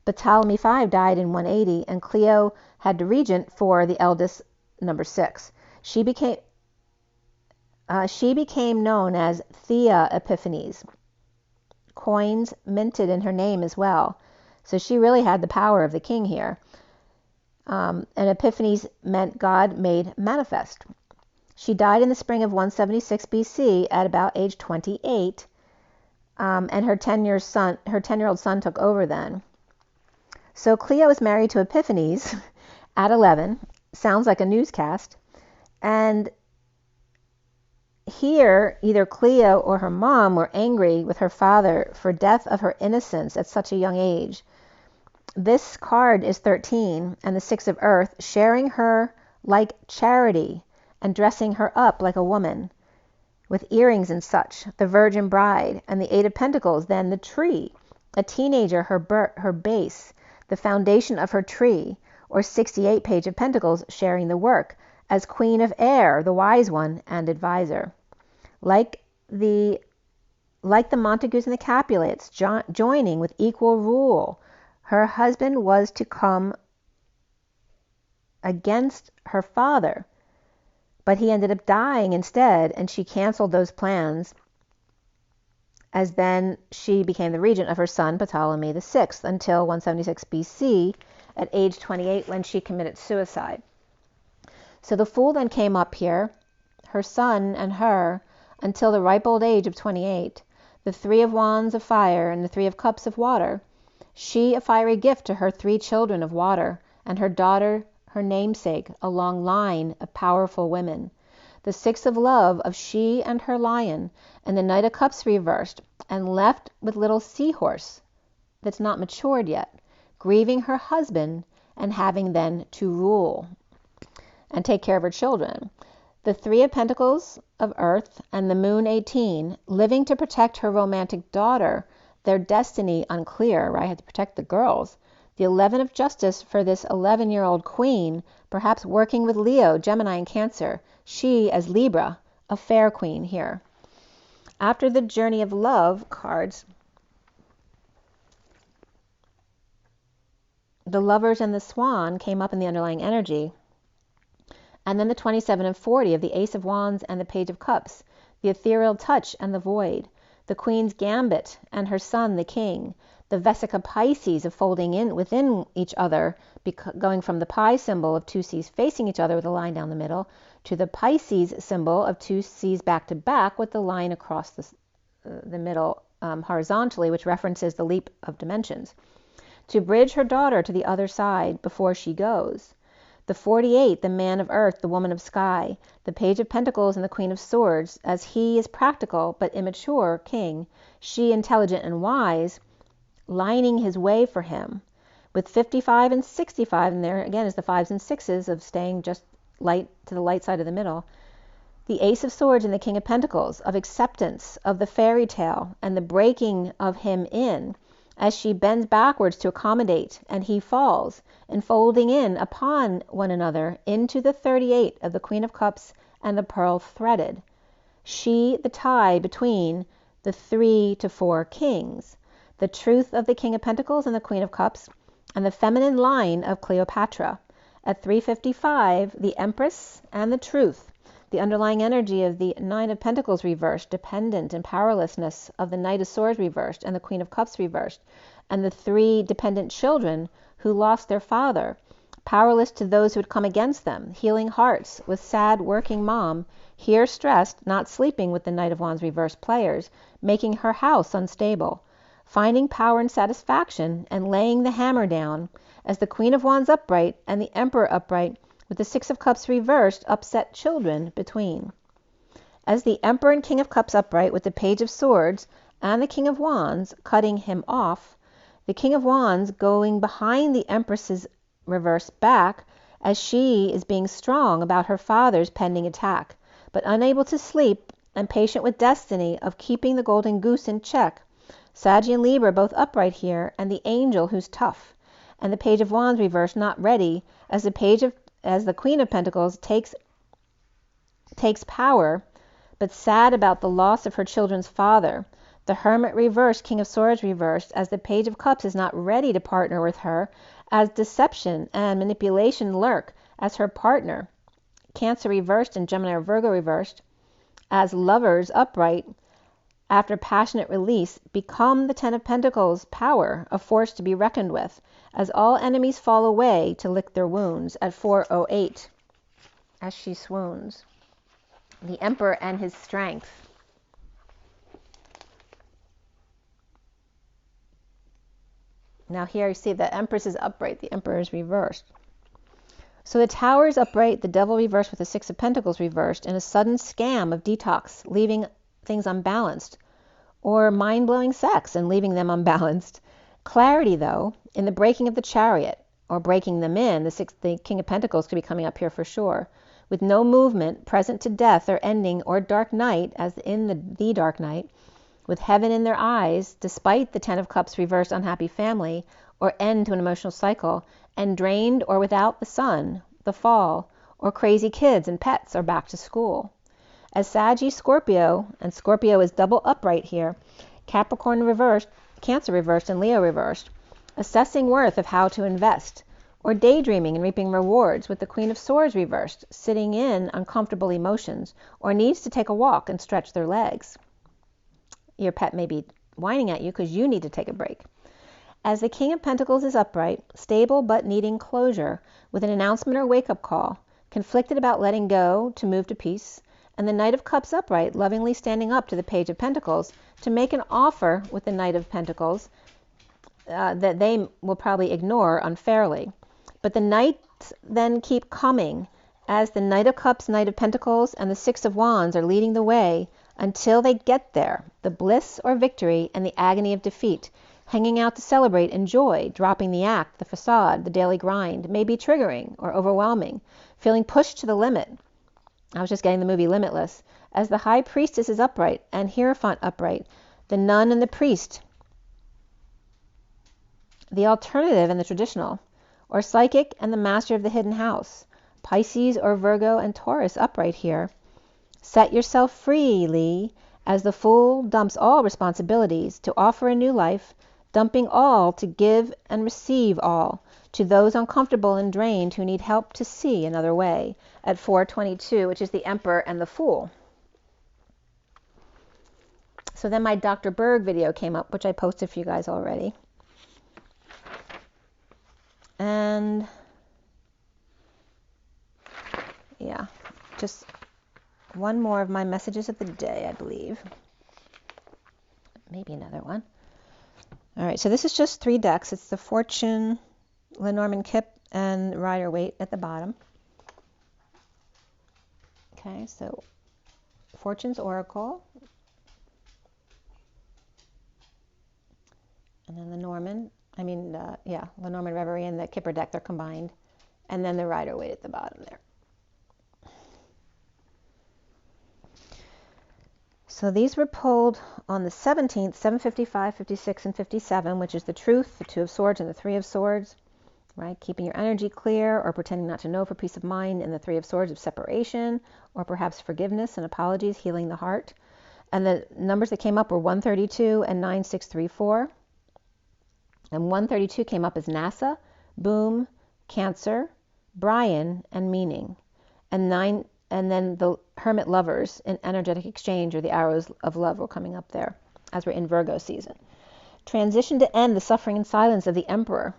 But Ptolemy V died in 180, and Cleo had the regent for the eldest, number 6. She became known as Thea Epiphanes. Coins minted in her name as well. So she really had the power of the king here. And Epiphanes meant God made manifest. She died in the spring of 176 BC at about age 28, and her 10-year-old son took over then. So Cleo was married to Epiphanes at 11. Sounds like a newscast. And here, either Cleo or her mom were angry with her father for death of her innocence at such a young age. This card is 13, and the 6 of Earth, sharing her like charity and dressing her up like a woman with earrings and such, the Virgin Bride, and the 8 of Pentacles, then the tree, a teenager, her base, the foundation of her tree, or 68 Page of Pentacles, sharing the work as Queen of Air, the wise one and advisor. Like the Montagues and the Capulets, joining with equal rule, her husband was to come against her father but he ended up dying instead, and she canceled those plans, as then she became the regent of her son Ptolemy VI until 176 BC at age 28 when she committed suicide. So the Fool then came up here, her son and her, until the ripe old age of 28, the 3 of Wands of fire and the 3 of Cups of water, she a fiery gift to her 3 children of water, and her daughter her namesake, a long line of powerful women. The 6 of love of she and her lion, and the Knight of Cups reversed, and left with little seahorse that's not matured yet, grieving her husband and having then to rule and take care of her children. The 3 of Pentacles of earth and the moon 18, living to protect her romantic daughter, their destiny unclear, right? I had to protect the girls. The 11 of justice for this 11-year-old queen, perhaps working with Leo, Gemini, and Cancer. She as Libra, a fair queen here. After the journey of love cards, the Lovers and the Swan came up in the underlying energy. And then the 27 and 40 of the Ace of Wands and the Page of Cups, the ethereal touch and the void, the Queen's Gambit and her son, the King, the Vesica Pisces of folding in within each other, going from the Pi symbol of 2 C's facing each other with a line down the middle, to the Pisces symbol of 2 C's back to back with the line across the middle horizontally, which references the leap of dimensions. To bridge her daughter to the other side before she goes. The 48, the Man of Earth, the Woman of Sky, the Page of Pentacles and the Queen of Swords, as he is practical but immature king, she intelligent and wise, lining his way for him. With 55 and 65, and there again is the 5s and 6s of staying just light to the light side of the middle. The Ace of Swords and the King of Pentacles, of acceptance of the fairy tale and the breaking of him in, as she bends backwards to accommodate, and he falls, enfolding in upon one another into the 38 of the Queen of Cups and the Pearl Threaded. She the tie between the 3 to 4 kings, the truth of the King of Pentacles and the Queen of Cups, and the feminine line of Cleopatra. At 355, the Empress and the Truth, the underlying energy of the 9 of Pentacles reversed, dependent and powerlessness of the Knight of Swords reversed and the Queen of Cups reversed, and the 3 dependent children who lost their father, powerless to those who had come against them, healing hearts with sad working mom, here stressed, not sleeping with the Knight of Wands reversed players, making her house unstable, finding power and satisfaction and laying the hammer down, as the Queen of Wands upright and the Emperor upright with the 6 of Cups reversed upset children between. As the Emperor and King of Cups upright with the Page of Swords and the King of Wands cutting him off, the King of Wands going behind the Empress's reverse back as she is being strong about her father's pending attack, but unable to sleep and patient with destiny of keeping the golden goose in check. Saggy and Libra both upright here, and the Angel who's tough, and the Page of Wands reversed not ready, as the Queen of Pentacles takes power, but sad about the loss of her children's father. The Hermit reversed, King of Swords reversed, as the Page of Cups is not ready to partner with her, as deception and manipulation lurk as her partner. Cancer reversed and Gemini or Virgo reversed, as lovers upright, after passionate release, become the 10 of Pentacles power, a force to be reckoned with, as all enemies fall away to lick their wounds at 408, as she swoons. The Emperor and his strength. Now here you see the Empress is upright, the Emperor is reversed. So the Tower is upright, the Devil reversed with the 6 of Pentacles reversed, in a sudden scam of detox, leaving things unbalanced, or mind-blowing sex and leaving them unbalanced. Clarity, though, in the breaking of the Chariot, or breaking them in, the King of Pentacles could be coming up here for sure, with no movement, present to death or ending, or dark night, as in the Dark Night, with heaven in their eyes, despite the 10 of Cups reversed unhappy family, or end to an emotional cycle, and drained or without the sun, the fall, or crazy kids and pets are back to school. As Saggy Scorpio, and Scorpio is double upright here, Capricorn reversed, Cancer reversed, and Leo reversed, assessing worth of how to invest, or daydreaming and reaping rewards with the Queen of Swords reversed, sitting in uncomfortable emotions, or needs to take a walk and stretch their legs. Your pet may be whining at you because you need to take a break. As the King of Pentacles is upright, stable but needing closure, with an announcement or wake-up call, conflicted about letting go to move to peace, and the Knight of Cups upright, lovingly standing up to the Page of Pentacles to make an offer with the Knight of Pentacles that they will probably ignore unfairly. But the Knights then keep coming as the Knight of Cups, Knight of Pentacles, and the Six of Wands are leading the way until they get there, the bliss or victory and the agony of defeat. Hanging out to celebrate and joy, dropping the act, the facade, the daily grind, may be triggering or overwhelming, feeling pushed to the limit. I was just getting the movie Limitless. As the High Priestess is upright and Hierophant upright, the nun and the priest, the alternative and the traditional, or psychic and the master of the hidden house, Pisces or Virgo and Taurus upright here. Set yourself freely as the Fool dumps all responsibilities to offer a new life, dumping all to give and receive all to those uncomfortable and drained who need help to see another way, at 422, which is the Emperor and the Fool. So then my Dr. Berg video came up, which I posted for you guys already. And yeah, just one more of my messages of the day, I believe. Maybe another one. All right, so this is just 3 decks. It's the Fortune, Lenormand Kip, and Rider-Waite at the bottom. Okay, so Fortune's Oracle. And then Lenormand, Lenormand Reverie and the Kipper deck, they're combined. And then the Rider-Waite at the bottom there. So these were pulled on the 17th, 7:55, 56, and 57, which is the Truth, the Two of Swords, and the Three of Swords, right? Keeping your energy clear or pretending not to know for peace of mind, and the Three of Swords of separation, or perhaps forgiveness and apologies, healing the heart. And the numbers that came up were 132 and 9634. And 132 came up as NASA, Boom, Cancer, Brian, and Meaning. And then the Hermit Lovers in Energetic Exchange, or the Arrows of Love, were coming up there as we're in Virgo season. Transition to end the suffering and silence of the Emperor.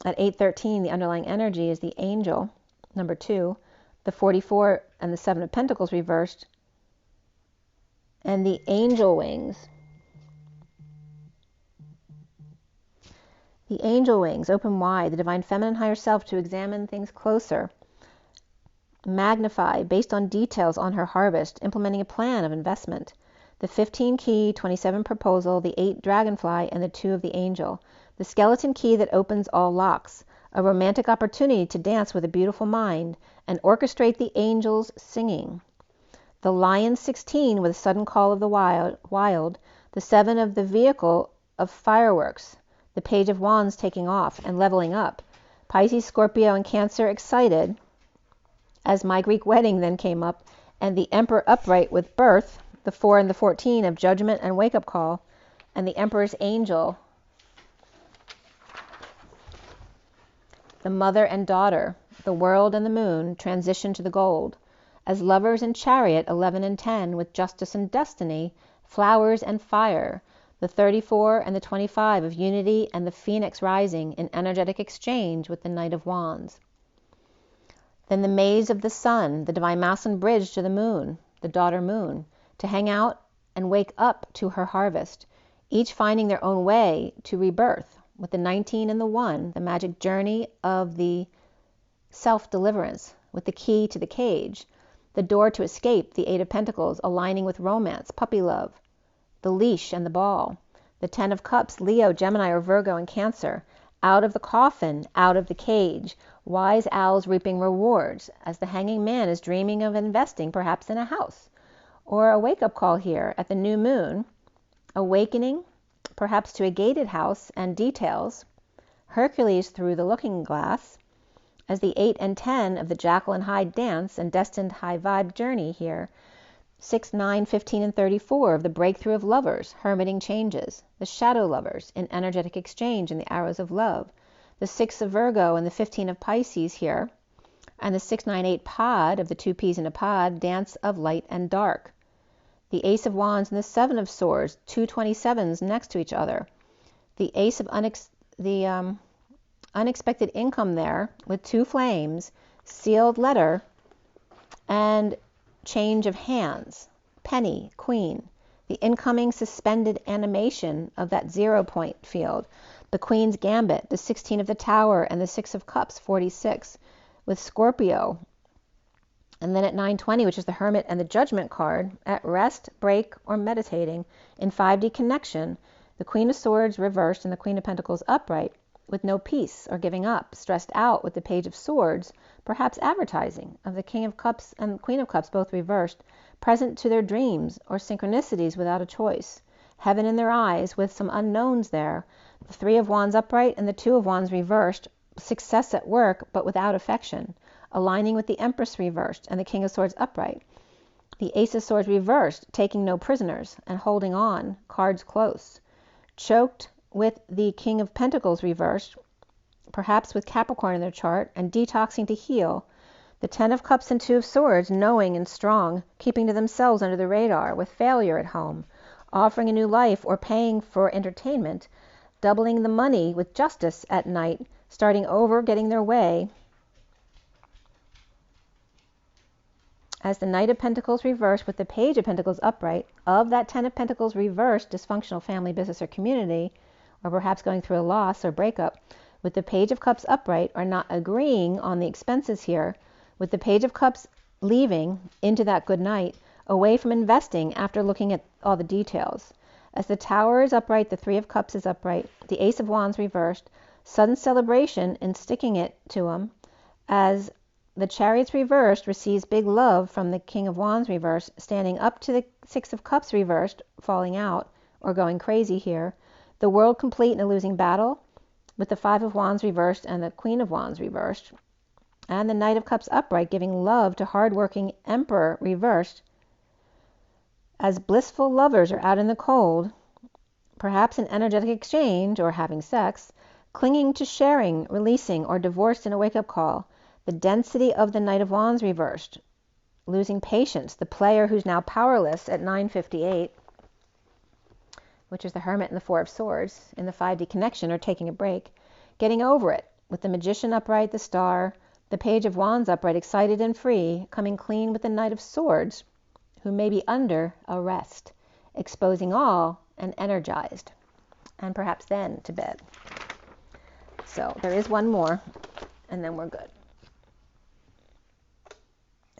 At 813, the underlying energy is the Angel, number 2, the 44 and the 7 of Pentacles reversed, and the Angel Wings. The Angel Wings open wide, the Divine Feminine Higher Self to examine things closer. Magnify based on details on her harvest, implementing a plan of investment. The 15 key, 27 proposal, the 8 dragonfly, and the 2 of the angel. The skeleton key that opens all locks. A romantic opportunity to dance with a beautiful mind and orchestrate the angels singing. The lion 16 with a sudden call of the wild. The 7 of the vehicle of fireworks. The Page of Wands taking off and leveling up. Pisces, Scorpio, and Cancer excited. As my Greek wedding then came up, and the Emperor upright with birth, the 4 and the 14 of judgment and wake-up call, and the Emperor's angel, the mother and daughter, the world and the moon, transition to the gold. As lovers in chariot, 11 and 10, with justice and destiny, flowers and fire, the 34 and the 25 of unity and the phoenix rising in energetic exchange with the Knight of Wands. Then the maze of the sun, the Divine Masculine bridge to the moon, the daughter moon, to hang out and wake up to her harvest, each finding their own way to rebirth, with the 19 and the 1, the magic journey of the self-deliverance, with the key to the cage, the door to escape, the 8 of Pentacles, aligning with romance, puppy love, the leash and the ball, the 10 of Cups, Leo, Gemini, or Virgo, and Cancer, out of the coffin, out of the cage, wise owls reaping rewards, as the hanging man is dreaming of investing perhaps in a house, or a wake-up call here at the new moon, awakening perhaps to a gated house and details, Hercules through the looking glass, as the 8 and 10 of the Jackal and Hyde dance and destined high vibe journey here, 6, 9, 15, and 34 of the breakthrough of lovers, hermiting changes, the shadow lovers in energetic exchange and the arrows of love, the 6 of Virgo and the 15 of Pisces here, and the 698 pod of the 2 peas in a pod, dance of light and dark. The Ace of Wands and the 7 of Swords, 2 27s next to each other. The Ace of unexpected income there with 2 flames, sealed letter, and change of hands, penny, queen. The incoming suspended animation of that 0 point field. The Queen's Gambit, the 16 of the Tower, and the 6 of Cups, 46, with Scorpio. And then at 9:20, which is the Hermit and the Judgment card, at rest, break, or meditating in 5D connection, the Queen of Swords reversed and the Queen of Pentacles upright, with no peace or giving up, stressed out with the Page of Swords, perhaps advertising of the King of Cups and Queen of Cups both reversed, present to their dreams or synchronicities without a choice, heaven in their eyes with some unknowns there, the 3 of Wands upright and the 2 of Wands reversed, success at work but without affection, aligning with the Empress reversed and the King of Swords upright, the Ace of Swords reversed, taking no prisoners and holding on, cards close, choked with the King of Pentacles reversed, perhaps with Capricorn in their chart, and detoxing to heal, the 10 of Cups and 2 of Swords, knowing and strong, keeping to themselves under the radar, with failure at home, offering a new life or paying for entertainment, doubling the money with justice at night, starting over, getting their way, as the Knight of Pentacles reversed with the Page of Pentacles upright, of that 10 of Pentacles reversed, dysfunctional family, business, or community, or perhaps going through a loss or breakup, with the Page of Cups upright, or not agreeing on the expenses here, with the Page of Cups leaving into that good night, away from investing after looking at all the details. As the Tower is upright, the 3 of Cups is upright, the Ace of Wands reversed, sudden celebration in sticking it to him, as the Chariot's reversed receives big love from the King of Wands reversed, standing up to the 6 of Cups reversed, falling out or going crazy here. The World complete in a losing battle, with the 5 of Wands reversed and the Queen of Wands reversed. And the Knight of Cups upright, giving love to hard-working Emperor reversed. As blissful lovers are out in the cold, perhaps an energetic exchange or having sex, clinging to sharing, releasing, or divorced in a wake-up call. The density of the Knight of Wands reversed, losing patience, the player who's now powerless at 9:58, which is the Hermit and the 4 of Swords in the 5D connection, or taking a break, getting over it, with the Magician upright, the Star, the Page of Wands upright, excited and free, coming clean with the Knight of Swords, who may be under arrest, exposing all and energized, and perhaps then to bed. So there is one more, and then we're good.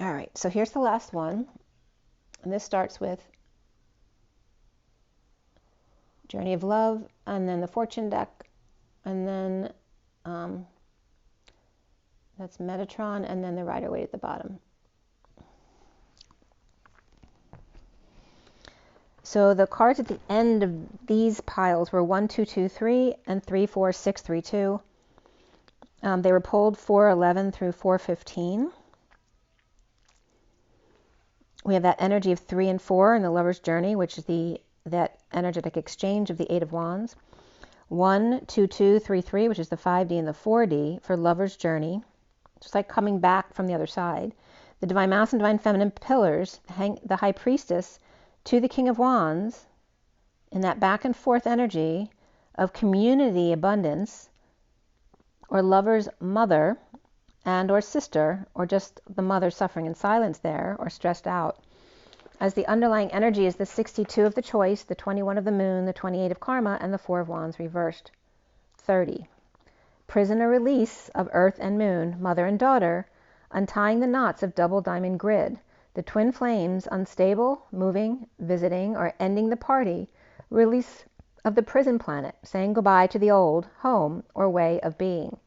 All right, so here's the last one, and this starts with Journey of Love, and then the Fortune deck, and then that's Metatron, and then the Rider-Waite at the bottom. So the cards at the end of these piles were 1, 2, 2, 3, and 3, 4, 6, 3, 2. They were pulled 4, 11 through 4, 15. We have that energy of 3 and 4 in the Lover's Journey, which is that energetic exchange of the 8 of Wands. 1, 2, 2, 3, 3, which is the 5D and the 4D for Lover's Journey. Just like coming back from the other side. The Divine Masculine, Divine Feminine pillars, the High Priestess to the King of Wands in that back and forth energy of community abundance, or lover's mother and or sister, or just the mother suffering in silence there, or stressed out. As the underlying energy is the 62 of the Choice, the 21 of the Moon, the 28 of Karma, and the 4 of Wands reversed. 30. Prisoner release of Earth and Moon, mother and daughter, untying the knots of double diamond grid. The twin flames, unstable, moving, visiting, or ending the party. Release of the prison planet, saying goodbye to the old home or way of being.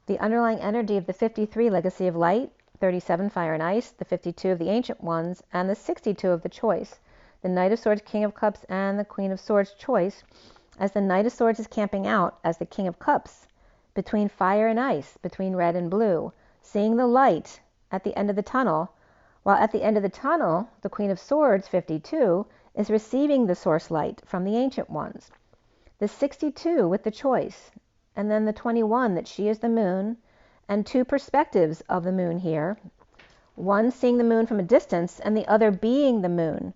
The underlying energy of the 53, Legacy of Light, 37, Fire and Ice, the 52 of the Ancient Ones, and the 62 of the Choice, the Knight of Swords, King of Cups, and the Queen of Swords Choice, as the Knight of Swords is camping out as the King of Cups, between fire and ice, between red and blue, seeing the light at the end of the tunnel, while at the end of the tunnel, the Queen of Swords, 52, is receiving the source light from the Ancient Ones. The 62 with the Choice, and then the 21, that she is the moon, and two perspectives of the moon here. One seeing the moon from a distance, and the other being the moon.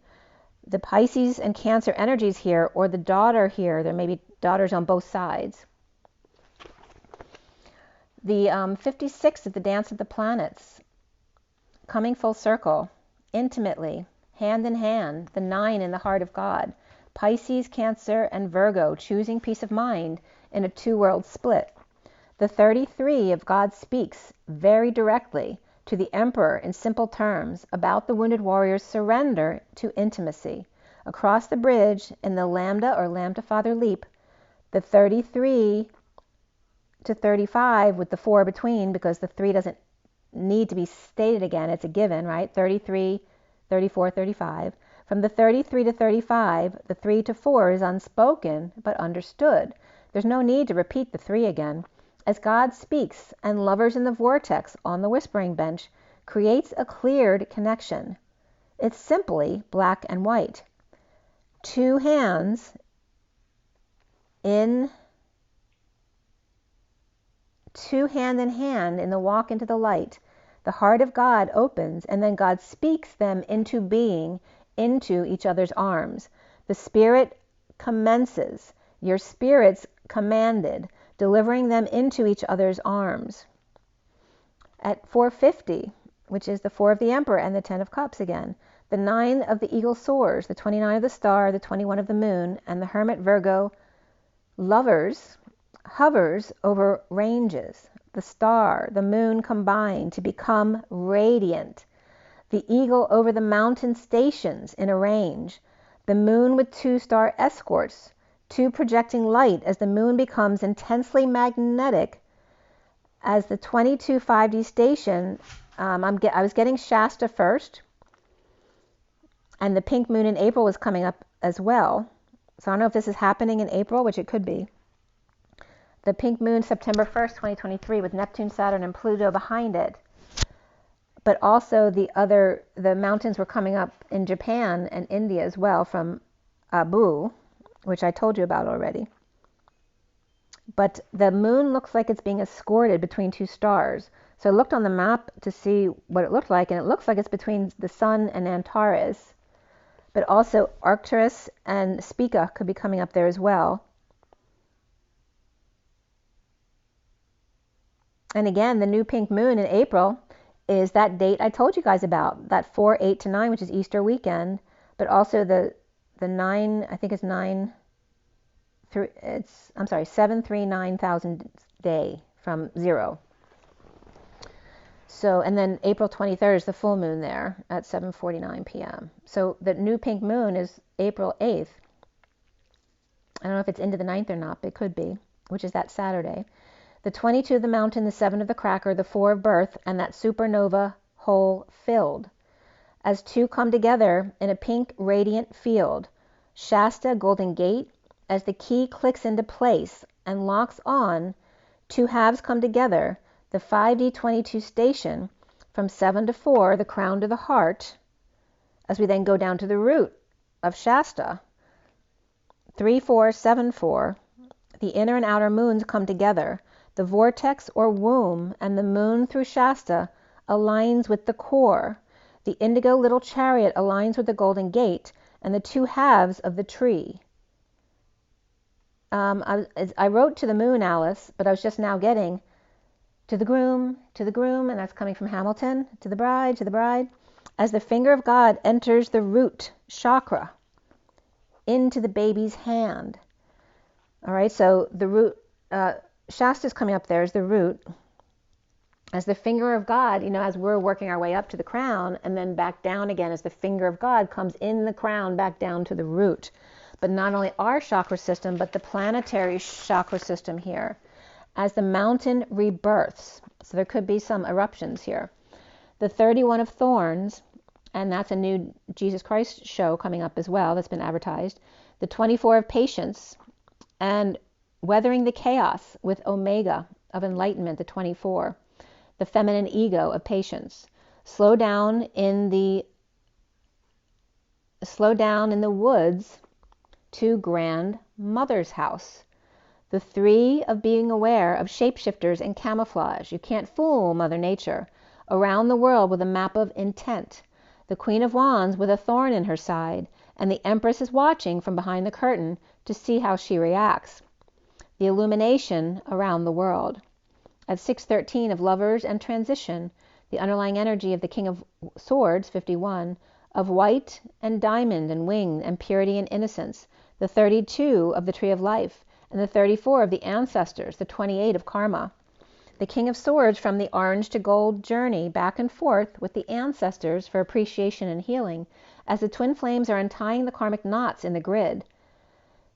The Pisces and Cancer energies here, or the daughter here, there may be daughters on both sides. The 56 of the Dance of the Planets, coming full circle, intimately, hand in hand, the 9 in the heart of God. Pisces, Cancer, and Virgo choosing peace of mind in a two-world split. The 33 of God speaks very directly to the Emperor in simple terms about the wounded warrior's surrender to intimacy. Across the bridge in the Lambda or Lambda Father Leap, the 33 to 35 with the 4 between, because the 3 doesn't need to be stated again, it's a given, right? 33, 34, 35. From the 33 to 35, the 3 to 4 is unspoken but understood. There's no need to repeat the 3 again. As God speaks and lovers in the vortex on the whispering bench creates a cleared connection. It's simply black and white. Two hands hand in hand in the walk into the light. The heart of God opens, and then God speaks them into being, into each other's arms. The spirit commences. Your spirits commanded, delivering them into each other's arms. At 450, which is the 4 of the Emperor and the 10 of Cups again, the 9 of the Eagle soars, the 29 of the Star, the 21 of the Moon, and the Hermit Virgo lovers hovers over ranges. The Star, the Moon combine to become radiant. The Eagle over the mountain stations in a range. The Moon with 2 star escorts, 2 projecting light as the Moon becomes intensely magnetic. As the 22 5D station, I was getting Shasta first, and the pink moon in April was coming up as well. So I don't know if this is happening in April, which it could be. The pink moon, September 1st, 2023, with Neptune, Saturn, and Pluto behind it. But also the mountains were coming up in Japan and India as well from Abu, which I told you about already. But the moon looks like it's being escorted between 2 stars. So I looked on the map to see what it looked like, and it looks like it's between the Sun and Antares. But also Arcturus and Spica could be coming up there as well. And again, the new pink moon in April is that date I told you guys about, that 4, 8 to 9, which is Easter weekend, but also the 9, I think it's 9, it's 739,000 day from 0. So, and then April 23rd is the full moon there at 7:49 p.m. So the new pink moon is April 8th. I don't know if it's into the 9th or not, but it could be, which is that Saturday. The 22 of the mountain, the 7 of the cracker, the 4 of birth, and that supernova hole filled. As 2 come together in a pink radiant field, Shasta Golden Gate, as the key clicks into place and locks on, 2 halves come together, the 5D22 station, from 7 to 4, the crown to the heart, as we then go down to the root of Shasta. 3, 4, 7, 4, the inner and outer moons come together. The vortex or womb and the moon through Shasta aligns with the core. The indigo little chariot aligns with the golden gate and the 2 halves of the tree. I wrote to the moon, Alice, but I was just now getting to the groom, and that's coming from Hamilton, to the bride, as the finger of God enters the root chakra into the baby's hand. All right, so the root, Shasta's coming up there as the root, as the finger of God, as we're working our way up to the crown, and then back down again as the finger of God comes in the crown back down to the root. But not only our chakra system, but the planetary chakra system here, as the mountain rebirths. So there could be some eruptions here. The 31 of thorns, and that's a new Jesus Christ show coming up as well that's been advertised. The 24 of patience, and weathering the chaos with Omega of enlightenment, the 24. The feminine ego of patience. Slow down in the woods to grandmother's house. The 3 of being aware of shapeshifters and camouflage. You can't fool Mother Nature. Around the world with a map of intent. The Queen of Wands with a thorn in her side, and the Empress is watching from behind the curtain to see how she reacts. The illumination around the world. At 613 of Lovers and Transition, the underlying energy of the King of Swords, 51, of white and diamond and wing and purity and innocence, the 32 of the Tree of Life, and the 34 of the Ancestors, the 28 of Karma. The King of Swords from the orange to gold journey back and forth with the Ancestors for appreciation and healing, as the twin flames are untying the karmic knots in the grid.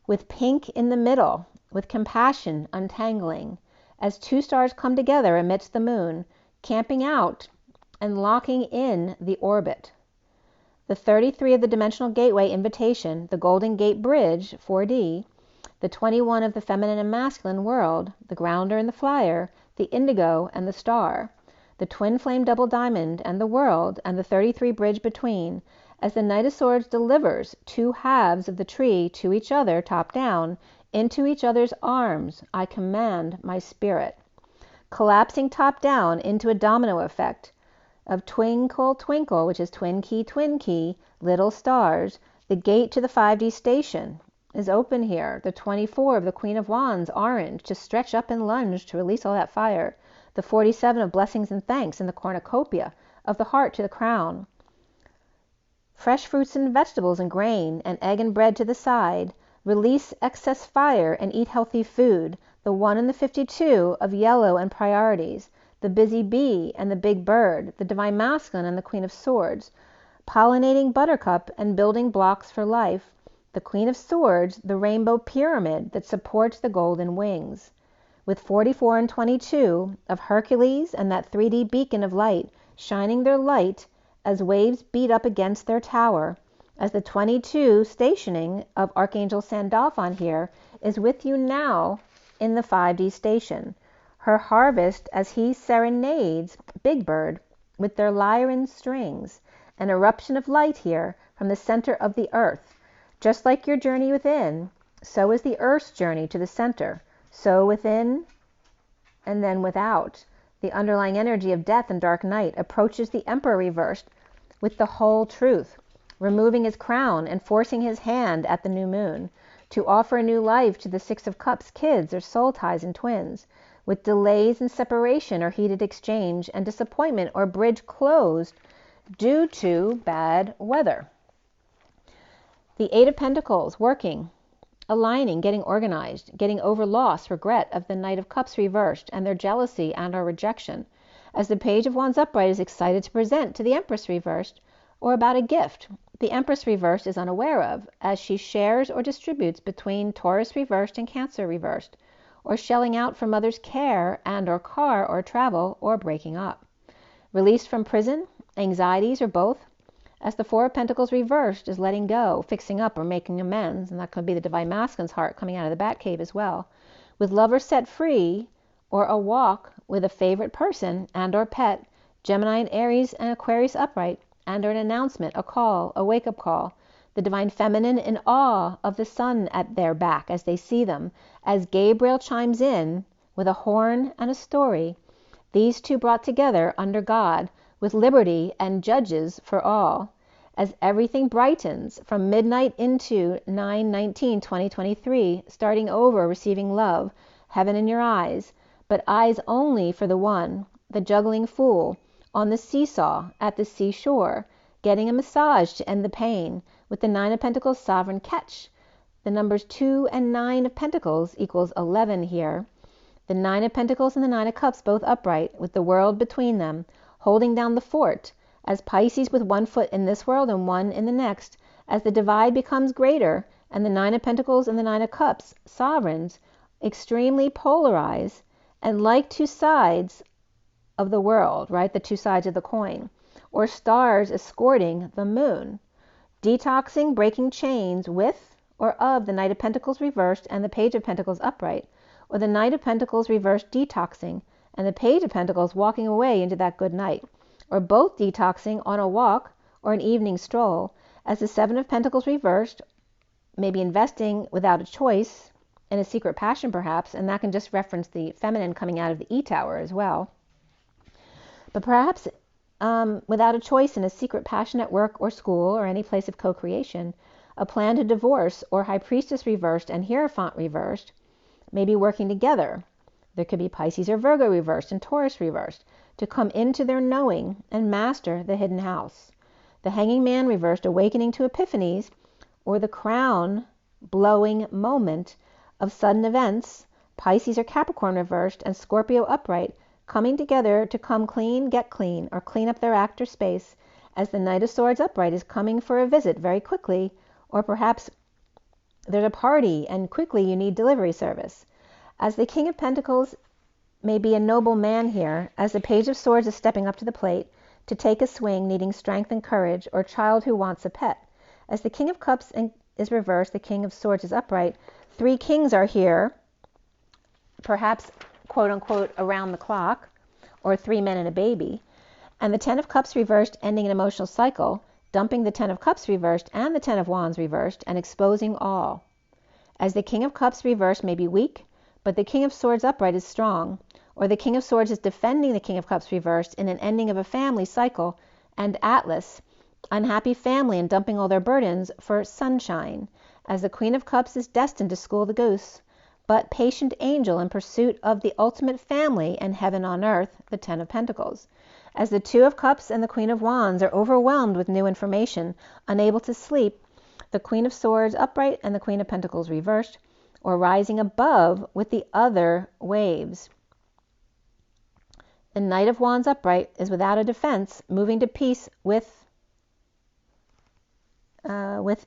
With pink in the middle, with compassion untangling, as 2 stars come together amidst the moon, camping out and locking in the orbit. The 33 of the Dimensional Gateway Invitation, the Golden Gate Bridge, 4D, the 21 of the Feminine and Masculine World, the Grounder and the Flyer, the Indigo and the Star, the Twin Flame Double Diamond and the World, and the 33 Bridge between, as the Knight of Swords delivers 2 halves of the tree to each other, top down, into each other's arms. I command my spirit. Collapsing top down into a domino effect of twinkle, twinkle, which is twin key, little stars. The gate to the 5D station is open here. The 24 of the Queen of Wands, orange, to stretch up and lunge to release all that fire. The 47 of Blessings and Thanks in the cornucopia of the heart to the crown. Fresh fruits and vegetables and grain and egg and bread to the side. Release excess fire and eat healthy food. The 1 and the 52 of yellow and priorities. The busy bee and the big bird. The Divine Masculine and the Queen of Swords. Pollinating buttercup and building blocks for life. The Queen of Swords, the rainbow pyramid that supports the golden wings. With 44 and 22 of Hercules and that 3D beacon of light, shining their light as waves beat up against their tower, as the 22 stationing of Archangel Sandalphon here is with you now in the 5D station. Her harvest as he serenades Big Bird with their lyre and strings, an eruption of light here from the center of the earth. Just like your journey within, so is the earth's journey to the center. So within and then without. The underlying energy of death and dark night approaches the Emperor reversed with the whole truth, removing his crown and forcing his hand at the new moon to offer a new life to the 6 of Cups, kids or soul ties and twins, with delays and separation or heated exchange and disappointment or bridge closed due to bad weather. The 8 of Pentacles, working, aligning, getting organized, getting over loss, regret of the Knight of Cups reversed, and their jealousy and or rejection, as the Page of Wands upright is excited to present to the Empress reversed, or about a gift the Empress reversed is unaware of, as she shares or distributes between Taurus reversed and Cancer reversed, or shelling out for mother's care and or car or travel, or breaking up. Released from prison, anxieties, or both, as the 4 of Pentacles reversed is letting go, fixing up, or making amends, and that could be the Divine Masculine's heart coming out of the Batcave as well, with lover set free, or a walk with a favorite person and or pet, Gemini and Aries and Aquarius upright, and or an announcement, a call, a wake-up call, the Divine Feminine in awe of the sun at their back as they see them, as Gabriel chimes in with a horn and a story, these 2 brought together under God, with liberty and judges for all, as everything brightens from midnight into 9/19/2023, starting over, receiving love, heaven in your eyes, but eyes only for the one, the juggling fool, on the seesaw, at the seashore, getting a massage to end the pain, with the 9 of Pentacles sovereign catch. The numbers 2 and 9 of Pentacles equals 11 here. The 9 of Pentacles and the 9 of Cups both upright, with the world between them, holding down the fort, as Pisces with 1 foot in this world and 1 in the next, as the divide becomes greater, and the 9 of Pentacles and the 9 of Cups, sovereigns, extremely polarize, and like 2 sides of the world, right? The 2 sides of the coin, or stars escorting the moon, detoxing, breaking chains with or of the Knight of Pentacles reversed and the Page of Pentacles upright, or the Knight of Pentacles reversed detoxing, and the Page of Pentacles walking away into that good night, or both detoxing on a walk or an evening stroll, as the 7 of Pentacles reversed, maybe investing without a choice in a secret passion perhaps, and that can just reference the feminine coming out of the E tower as well. But perhaps without a choice in a secret passion at work or school or any place of co-creation, a plan to divorce or high priestess reversed and Hierophant reversed may be working together. There could be Pisces or Virgo reversed and Taurus reversed to come into their knowing and master the hidden house. The Hanging Man reversed awakening to epiphanies or the crown blowing moment of sudden events, Pisces or Capricorn reversed and Scorpio upright coming together to come clean, get clean, or clean up their act or space, as the Knight of Swords upright is coming for a visit very quickly, or perhaps there's a party and quickly you need delivery service. As the King of Pentacles may be a noble man here, as the Page of Swords is stepping up to the plate to take a swing, needing strength and courage, or a child who wants a pet. As the King of Cups is reversed, the King of Swords is upright. 3 kings are here, perhaps quote-unquote around the clock, or 3 men and a baby. And the 10 of Cups reversed, ending an emotional cycle, dumping the 10 of Cups reversed and the 10 of Wands reversed, and exposing all. As the King of Cups reversed may be weak, but the King of Swords upright is strong, or the King of Swords is defending the King of Cups reversed in an ending of a family cycle, and Atlas, unhappy family and dumping all their burdens for sunshine, as the Queen of Cups is destined to school the goose, but patient angel in pursuit of the ultimate family and heaven on earth, the 10 of Pentacles. As the 2 of Cups and the Queen of Wands are overwhelmed with new information, unable to sleep, the Queen of Swords upright and the Queen of Pentacles reversed, or rising above with the other waves. The Knight of Wands upright is without a defense, moving to peace with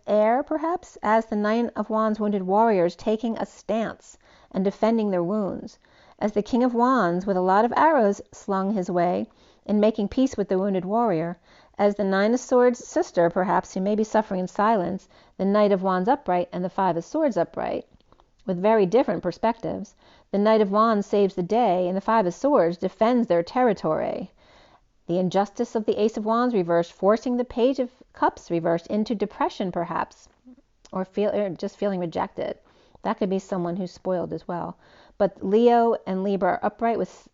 air, perhaps, as the Nine of Wands wounded warriors taking a stance and defending their wounds, as the King of Wands with a lot of arrows slung his way in making peace with the wounded warrior, as the 9 of Swords sister, perhaps, who may be suffering in silence, the Knight of Wands upright and the 5 of Swords upright, with very different perspectives. The Knight of Wands saves the day, and the 5 of Swords defends their territory. The injustice of the Ace of Wands reversed, forcing the Page of Cups reversed into depression, perhaps, or just feeling rejected. That could be someone who's spoiled as well. But Leo and Libra are upright, with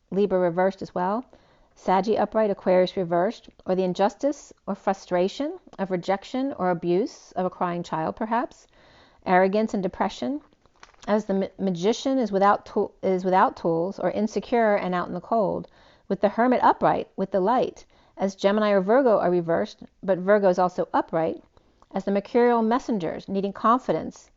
Libra reversed as well. Saggy upright, Aquarius reversed, or the injustice or frustration of rejection or abuse of a crying child, perhaps. Arrogance and depression, as the Magician is without tools, or insecure and out in the cold, with the Hermit upright with the light, as Gemini or Virgo are reversed, but Virgo is also upright, as the Mercurial messengers needing confidence,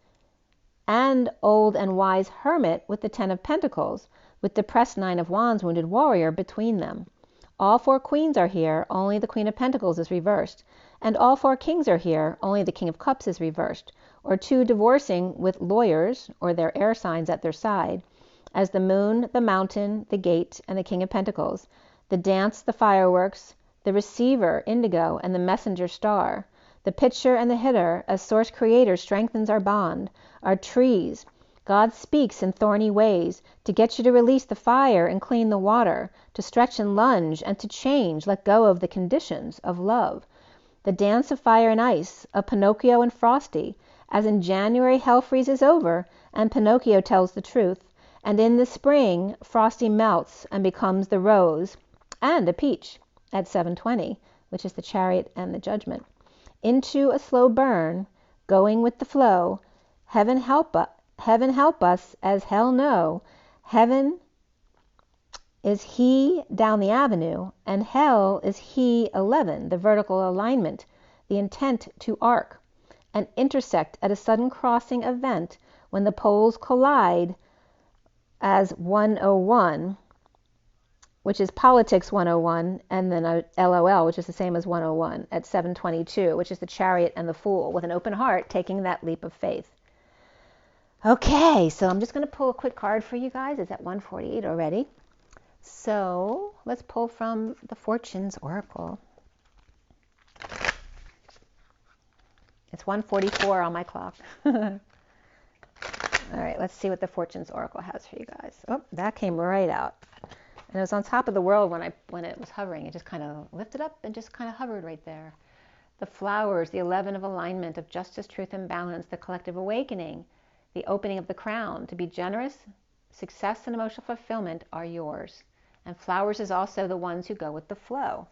and old and wise Hermit with the 10 of Pentacles, with depressed 9 of Wands wounded warrior between them. All 4 queens are here, only the Queen of Pentacles is reversed, and all 4 kings are here, only the King of Cups is reversed, or 2 divorcing with lawyers or their air signs at their side, as the Moon, the Mountain, the Gate, and the King of Pentacles, the Dance, the Fireworks, the Receiver, Indigo, and the Messenger Star, the Pitcher and the Hitter, as Source Creator strengthens our bond, our trees. God speaks in thorny ways to get you to release the fire and clean the water, to stretch and lunge and to change, let go of the conditions of love. The Dance of Fire and Ice, of Pinocchio and Frosty, as in January hell freezes over and Pinocchio tells the truth, and in the spring Frosty melts and becomes the rose and a peach at 7:20, which is the Chariot and the Judgment. Into a slow burn, going with the flow, heaven help us as hell no. Heaven is he down the avenue, and hell is he 11, the vertical alignment, the intent to arc, and intersect at a sudden crossing event when the poles collide, as 101, which is Politics 101, and then a LOL, which is the same as 101, at 7:22, which is the Chariot and the Fool, with an open heart taking that leap of faith. Okay, so I'm just going to pull a quick card for you guys. It's at 1:48 already. So let's pull from the Fortunes Oracle. It's 1:44 on my clock. All right, let's see what the Fortunes Oracle has for you guys. Oh, that came right out. And it was on top of the world when it was hovering. It just kind of lifted up and just kind of hovered right there. The flowers, the 11 of alignment, of justice, truth, and balance, the collective awakening, the opening of the crown. To be generous, success and emotional fulfillment are yours. And flowers is also the ones who go with the flow.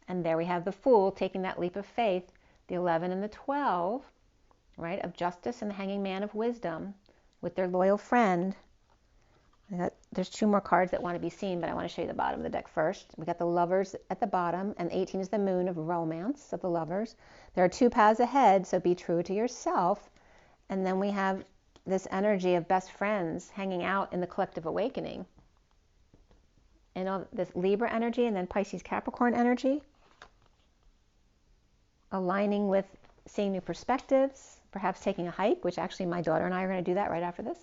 And there we have the Fool taking that leap of faith, the 11 and the 12, right, of justice and the Hanging Man of wisdom with their loyal friend. There's 2 more cards that want to be seen, but I want to show you the bottom of the deck first. We got the Lovers at the bottom, and 18 is the Moon of romance of the Lovers. There are 2 paths ahead, so be true to yourself. And then we have this energy of best friends hanging out in the collective awakening. And all this Libra energy, and then Pisces Capricorn energy, aligning with seeing new perspectives, perhaps taking a hike, which actually my daughter and I are going to do that right after this.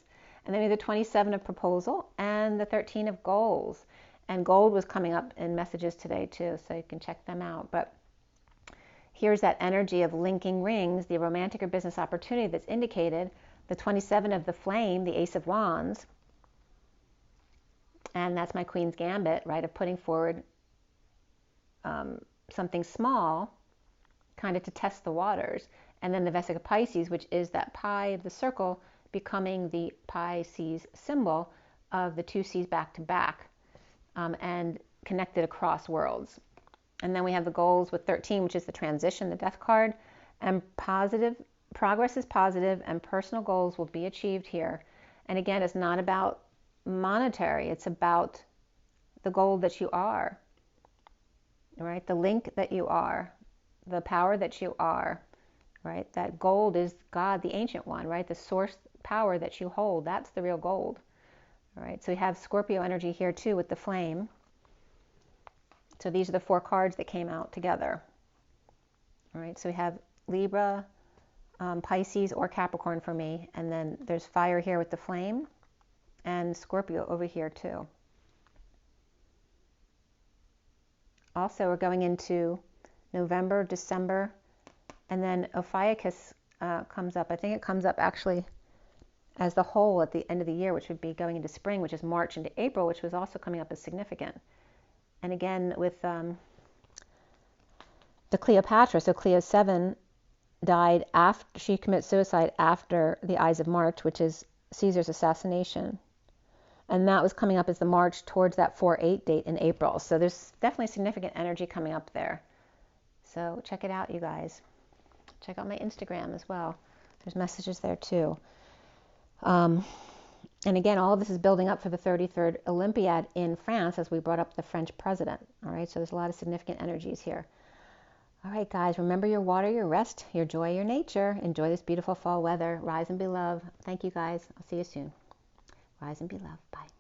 And then we have the 27 of proposal and the 13 of goals. And gold was coming up in messages today too, so you can check them out. But here's that energy of linking rings, the romantic or business opportunity that's indicated. The 27 of the flame, the Ace of Wands. And that's my Queen's Gambit, right, of putting forward something small, kind of to test the waters. And then the Vesica Pisces, which is that pie of the circle, becoming the Pisces symbol of the 2 C's back to back and connected across worlds. And then we have the goals with 13, which is the transition, the death card, and positive progress is positive and personal goals will be achieved here. And again, it's not about monetary, it's about the gold that you are, right? The link that you are, the power that you are, right? That gold is God, the ancient one, right? The source power that you hold, that's the real gold. All right, so we have Scorpio energy here too with the flame. So these are the 4 cards that came out together. All right, so we have Libra, Pisces or Capricorn for me, and then there's fire here with the flame and Scorpio over here too. Also, we're going into November, December, and then Ophiuchus comes up. I think it comes up actually as the whole at the end of the year, which would be going into spring, which is March into April, which was also coming up as significant. And again, with the Cleopatra, so Cleo 7 died after, she commits suicide after the Ides of March, which is Caesar's assassination. And that was coming up as the March towards that 4/8 date in April. So there's definitely significant energy coming up there. So check it out, you guys. Check out my Instagram as well. There's messages there too. And again, all of this is building up for the 33rd Olympiad in France as we brought up the French president. All right, so there's a lot of significant energies here. All right, guys, remember your water, your rest, your joy, your nature. Enjoy this beautiful fall weather. Rise and be loved. Thank you, guys. I'll see you soon. Rise and be loved. Bye.